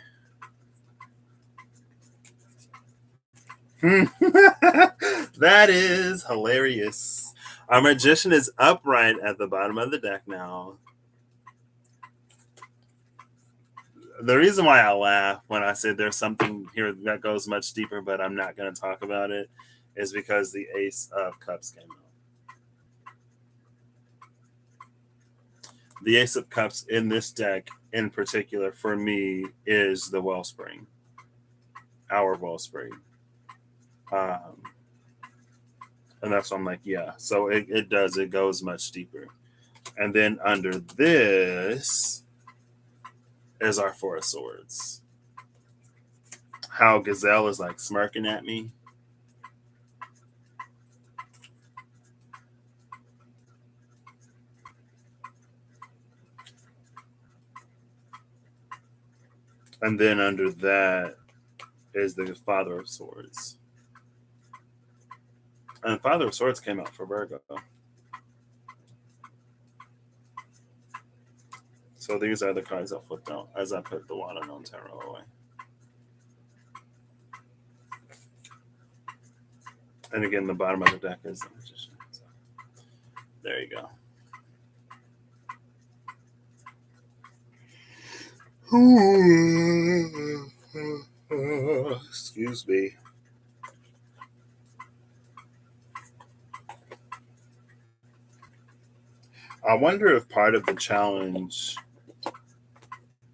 A: That is hilarious. Our magician is upright at the bottom of the deck now. The reason why I laugh when I said there's something here that goes much deeper, but I'm not going to talk about it, is because the Ace of Cups came out. The Ace of Cups in this deck, in particular, for me, is the wellspring. Our wellspring. And that's why I'm like, yeah. So it goes much deeper. And then under this is our Four of Swords. How Gazelle is like smirking at me. And then under that is the Father of Swords. And Father of Swords came out for Virgo. So these are the cards I flipped out as I put the Watermelon Tarot away. And again, the bottom of the deck is the Magician. So there you go. Excuse me. I wonder if part of the challenge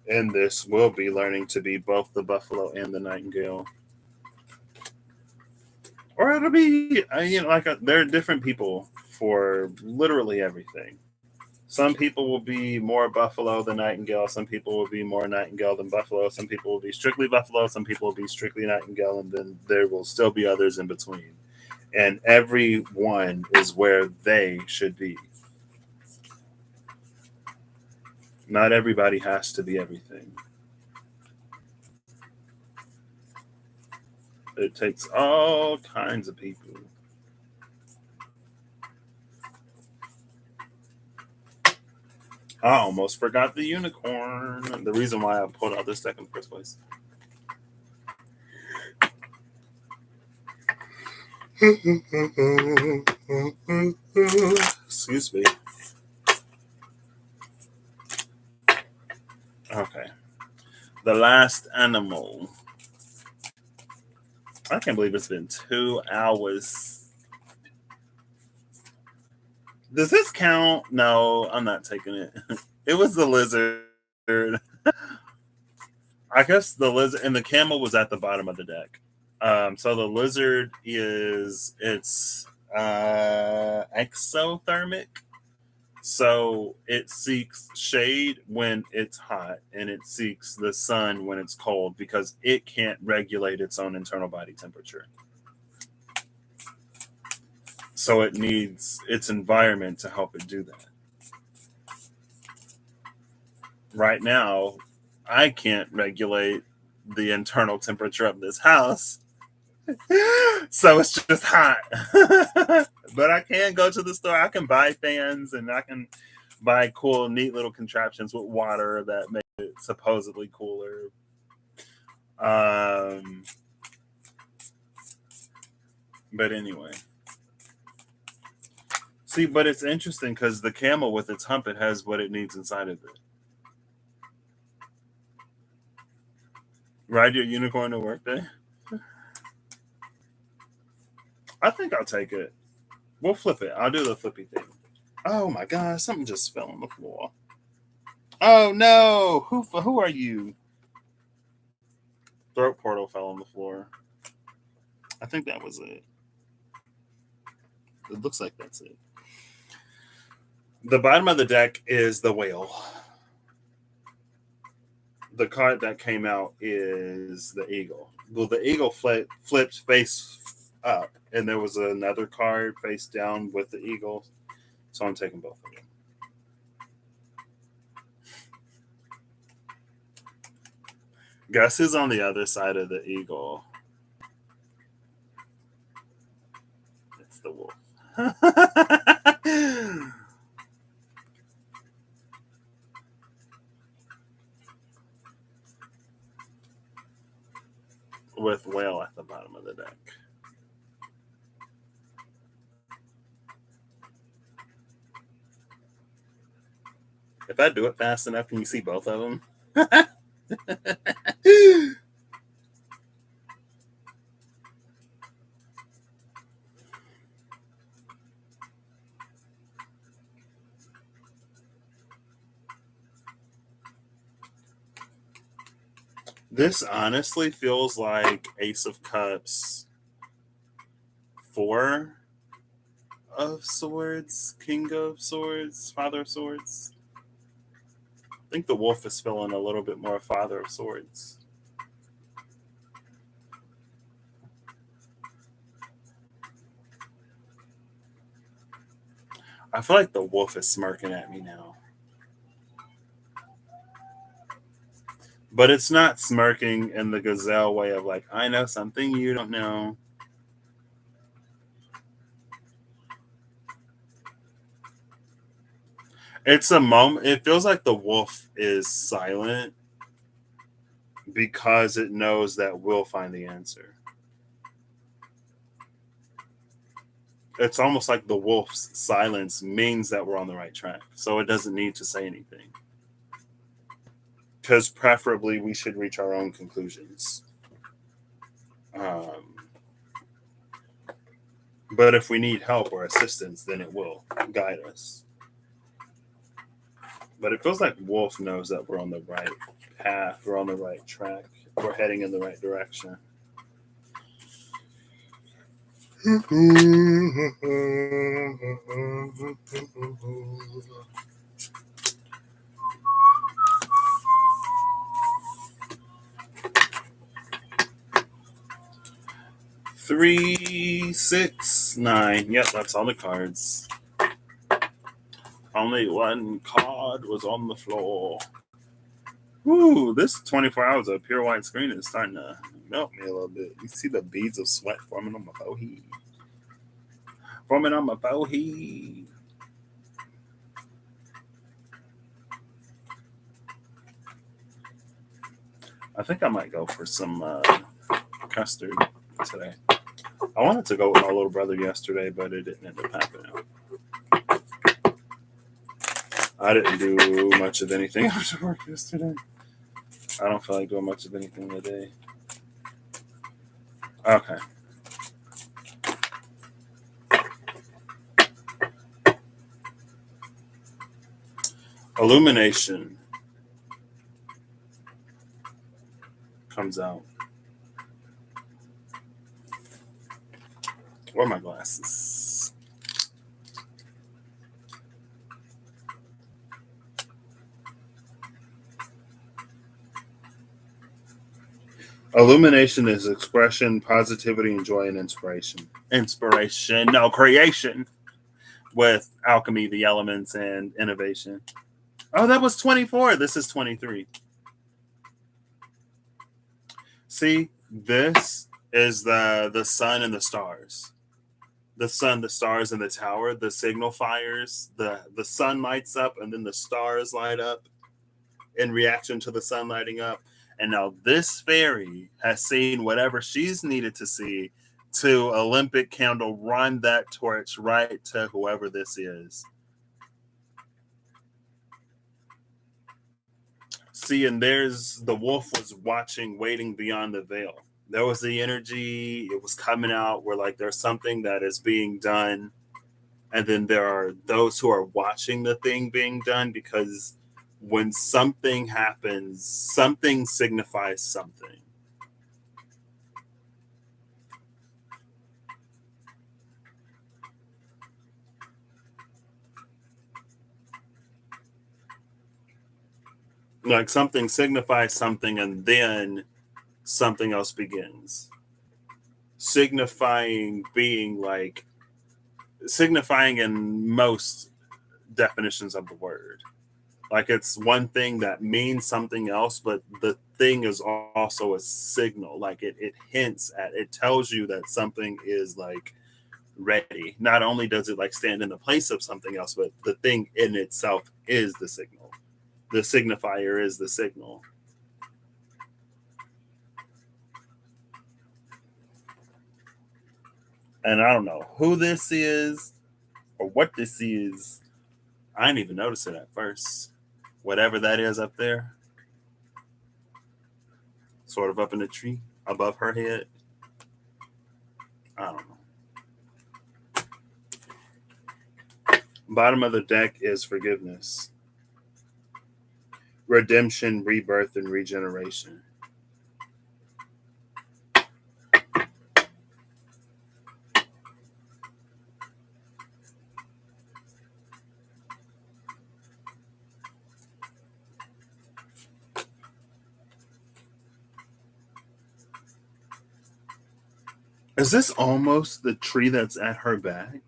A: in this will be learning to be both the buffalo and the nightingale. Or it'll be, there are different people for literally everything. Some people will be more buffalo than nightingale. Some people will be more nightingale than buffalo. Some people will be strictly buffalo. Some people will be strictly nightingale. And then there will still be others in between. And every one is where they should be. Not everybody has to be everything. It takes all kinds of people. I almost forgot the unicorn. The reason why I pulled out this deck in the first place. Excuse me. Okay. The last animal. I can't believe it's been 2 hours. Does this count? No, I'm not taking it. It was the lizard. I guess the lizard and the camel was at the bottom of the deck. So the lizard it's exothermic. So it seeks shade when it's hot and it seeks the sun when it's cold because it can't regulate its own internal body temperature. So it needs its environment to help it do that. Right now, I can't regulate the internal temperature of this house. So it's just hot. But I can go to the store. I can buy fans and I can buy cool, neat little contraptions with water that make it supposedly cooler. Um, but anyway. See, but it's interesting because the camel with its hump, it has what it needs inside of it. Ride your unicorn to work day? I think I'll take it. We'll flip it. I'll do the flippy thing. Oh my gosh, something just fell on the floor. Oh no! Who are you? Throat portal fell on the floor. I think that was it. It looks like that's it. The bottom of the deck is the whale. The card that came out is the eagle. Well, the eagle flipped face up, and there was another card face down with the eagle. So I'm taking both of them. Guess who's on the other side of the eagle? It's the wolf. With whale at the bottom of the deck. If I do it fast enough, can you see both of them? This honestly feels like Ace of Cups, Four of Swords, King of Swords, Father of Swords. I think the wolf is feeling a little bit more Father of Swords. I feel like the wolf is smirking at me now. But it's not smirking in the gazelle way of like, I know something you don't know. It's a moment. It feels like the wolf is silent because it knows that we'll find the answer. It's almost like the wolf's silence means that we're on the right track. So it doesn't need to say anything. Because preferably we should reach our own conclusions. But if we need help or assistance, then it will guide us. But it feels like Wolf knows that we're on the right path, we're on the right track, we're heading in the right direction. Three, 6, 9. Yep, that's all the cards. Only one card was on the floor. Woo, this 24 hours of pure white screen is starting to melt me a little bit. You see the beads of sweat forming on my forehead. Forming on my forehead. I think I might go for some custard today. I wanted to go with my little brother yesterday, but it didn't end up happening. I didn't do much of anything after work yesterday. I don't feel like doing much of anything today. Okay. Illumination comes out. Where are my glasses? Illumination is expression, positivity, and joy, and inspiration. Inspiration, no, creation. With alchemy, the elements, and innovation. Oh, that was 24. This is 23. See, this is the sun and the stars. The sun, the stars, and the tower. The signal fires. The sun lights up, and then the stars light up in reaction to the sun lighting up. And now this fairy has seen whatever she's needed to see to Olympic candle run that torch right to whoever this is. See, and there's the wolf was watching, waiting beyond the veil. There was the energy, it was coming out where like there's something that is being done. And then there are those who are watching the thing being done, because when something happens, something signifies something. Like something signifies something, and then something else begins. Signifying being like, signifying in most definitions of the word. Like it's one thing that means something else, but the thing is also a signal. Like it hints at, it tells you that something is like ready. Not only does it like stand in the place of something else, but the thing in itself is the signal. The signifier is the signal. And I don't know who this is or what this is. I didn't even notice it at first. Whatever that is up there, sort of up in the tree above her head. I don't know. Bottom of the deck is forgiveness, redemption, rebirth, and regeneration. Is this almost the tree that's at her back?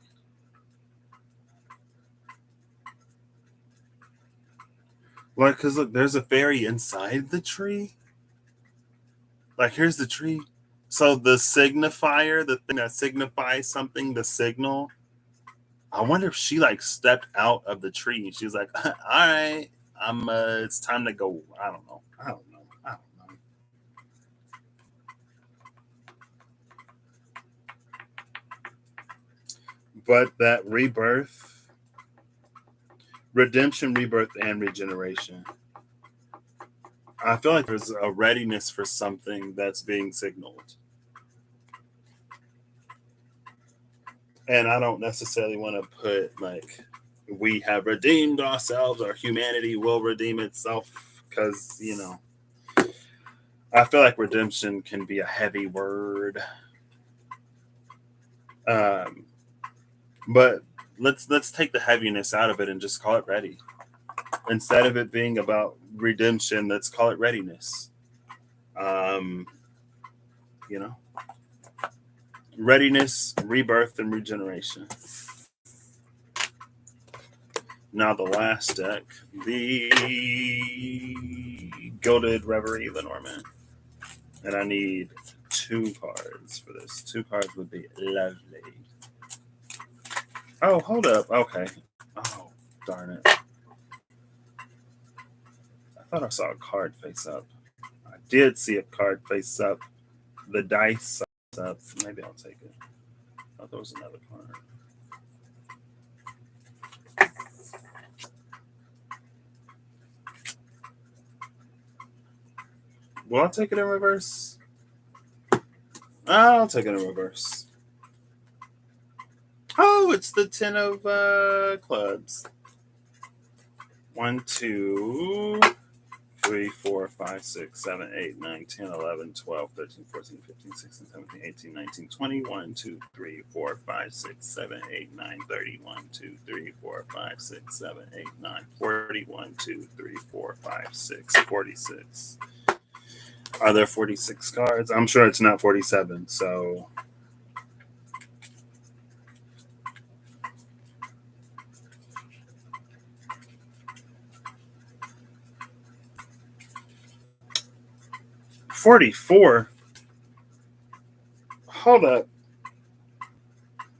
A: Like, because look, there's a fairy inside the tree. Like, here's the tree. So the signifier, the thing that signifies something, the signal. I wonder if she like stepped out of the tree. She was like, "All right, I'm. It's time to go." I don't know. I don't know. I don't know. But that rebirth, redemption, rebirth, and regeneration. I feel like there's a readiness for something that's being signaled. And I don't necessarily want to put like we have redeemed ourselves or humanity will redeem itself, because I feel like redemption can be a heavy word. Um, but let's take the heaviness out of it and just call it ready. Instead of it being about redemption, let's call it readiness. Um, you know, readiness, rebirth, and regeneration. Now the last deck, the Gilded Reverie Lenormand. And I need 2 cards for this. 2 cards would be lovely. Oh, hold up. Okay. Oh, darn it. I thought I saw a card face up. I did see a card face up. The dice up. Maybe I'll take it. Oh, there was another card. Will I take it in reverse? I'll take it in reverse. Oh, it's the 10 of clubs. 1, 2, 3, 4, 5, 6, 7, 8, 9, 10, 11, 12, 13, 14, 15, 16, 17, 18, 19, 20. 1, 2, 3, 4, 5, 6, 7, 8, 9, 30. 1, 2, 3, 4, 5, 6, 7, 8, 9, 40. 1, 2, 3, 4, 5, 6, 46. Are there 46 cards? I'm sure it's not 47, so. $44. Hold up.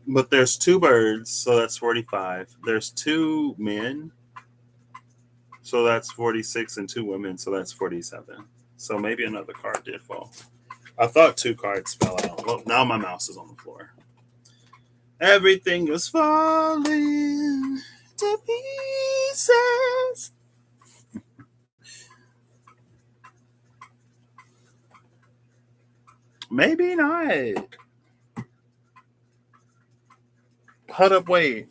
A: But there's 2 birds, so that's 45. There's 2 men, so that's 46, and 2 women, so that's 47. So maybe another card did fall. I thought 2 cards fell out. Well, now my mouse is on the floor. Everything is falling to pieces. Maybe not. Hold up, wait.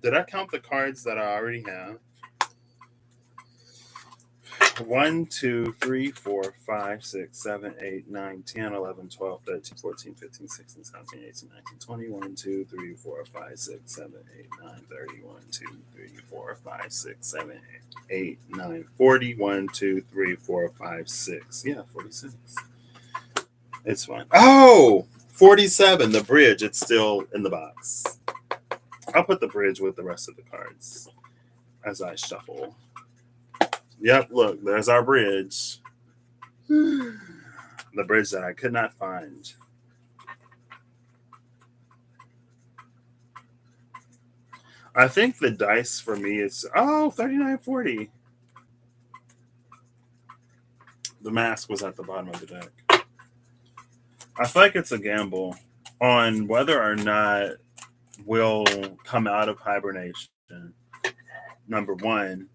A: Did I count the cards that I already have? 1, 2, 3, 4, 5, 6, 7, 8, 9, 10, 11, 12, 13, 14, 15, 16, 17, 18, 19, 20. 1, 2, 3, 4, 5, 6, 7, 8, 9, 30. 1, 2, 3, 4, 5, 6, 7, 8, 9, 40. 1, 2, 3, 4, 5, 6. Yeah, 46. It's fine. Oh, 47. The bridge. It's still in the box. I'll put the bridge with the rest of the cards as I shuffle. Yep, look, there's our bridge. The bridge that I could not find. I think the dice for me is 39.40. The mask was at the bottom of the deck. I feel like it's a gamble on whether or not we'll come out of hibernation. Number one,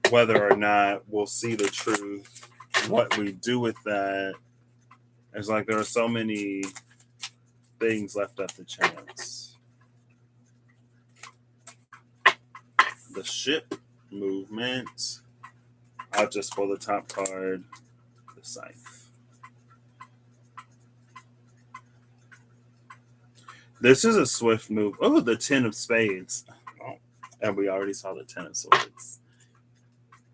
A: whether or not we'll see the truth, what we do with that. It's like there are so many things left up to chance. The ship movement. I'll just pull the top card, the scythe. This is a swift move. Oh, the 10 of spades. Oh, and we already saw the 10 of swords.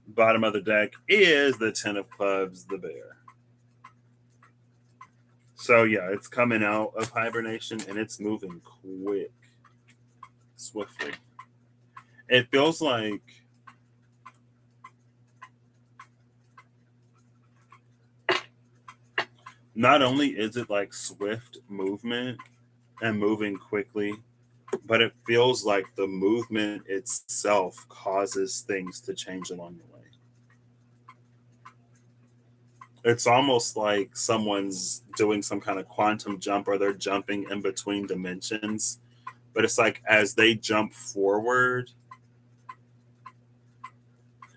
A: Bottom of the deck is the 10 of clubs, the bear. So yeah, it's coming out of hibernation and it's moving quick, swiftly. It feels like not only is it like swift movement and moving quickly, but it feels like the movement itself causes things to change along the way. It's almost like someone's doing some kind of quantum jump or they're jumping in between dimensions. But it's like as they jump forward,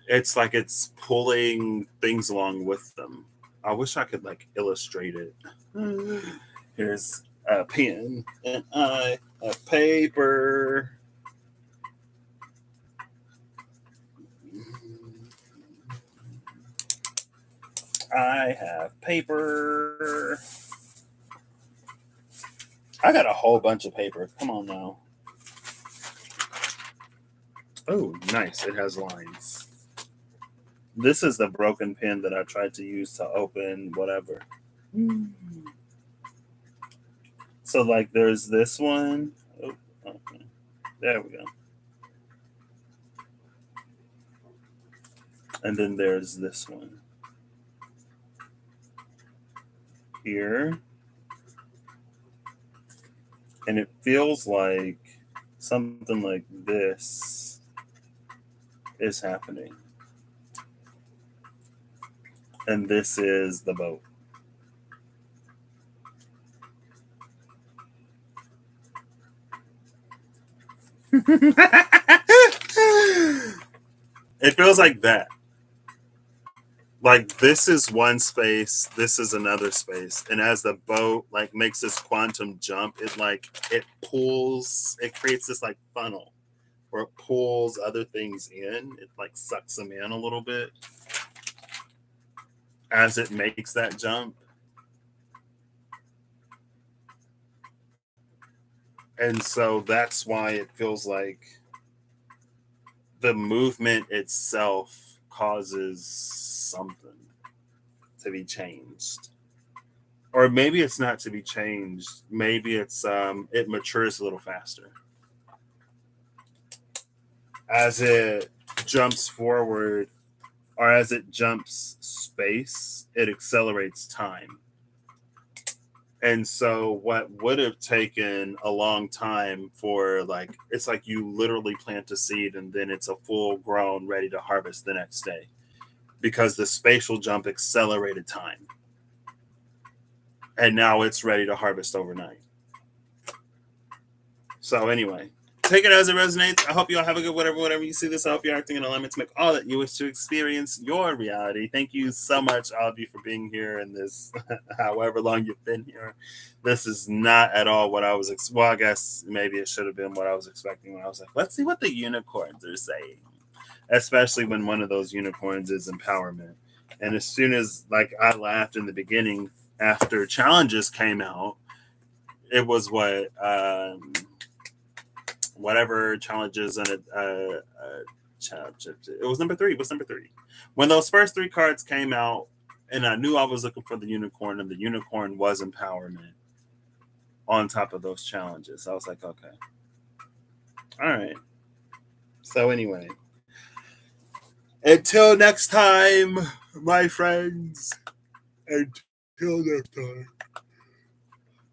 A: it's like it's pulling things along with them. I wish I could like illustrate it. Here's a pen and a paper. I have paper. I got a whole bunch of paper. Come on now. Oh, nice. It has lines. This is the broken pen that I tried to use to open whatever. So, like, there's this one. Oh, okay. There we go. And then there's this one. Here. And it feels like something like this is happening. And this is the boat. It feels like that. Like this is one space, this is another space, and as the boat like makes this quantum jump, it pulls, it creates this like funnel or it pulls other things in. It like sucks them in a little bit as it makes that jump. And so that's why it feels like the movement itself causes something to be changed. Or maybe it's not to be changed. Maybe it's it matures a little faster. As it jumps forward or as it jumps space, it accelerates time. And so what would have taken a long time for like it's like you literally plant a seed and then it's a full grown ready to harvest the next day because the spatial jump accelerated time. And now it's ready to harvest overnight. So anyway, take it as it resonates. I hope you all have a good whatever you see this. I hope you're acting in alignment to make all that you wish to experience your reality. Thank you so much, all of you, for being here in this, however long you've been here. This is not at all what I was, well, I guess maybe it should have been what I was expecting when I was like, let's see what the unicorns are saying. Especially when one of those unicorns is empowerment. And as soon as, like, I laughed in the beginning after challenges came out, it was what, whatever challenges and it was number 3. What's number 3? When those first 3 cards came out, and I knew I was looking for the unicorn, and the unicorn was empowerment on top of those challenges. I was like, okay, all right. So anyway, until next time, my friends. Until next time.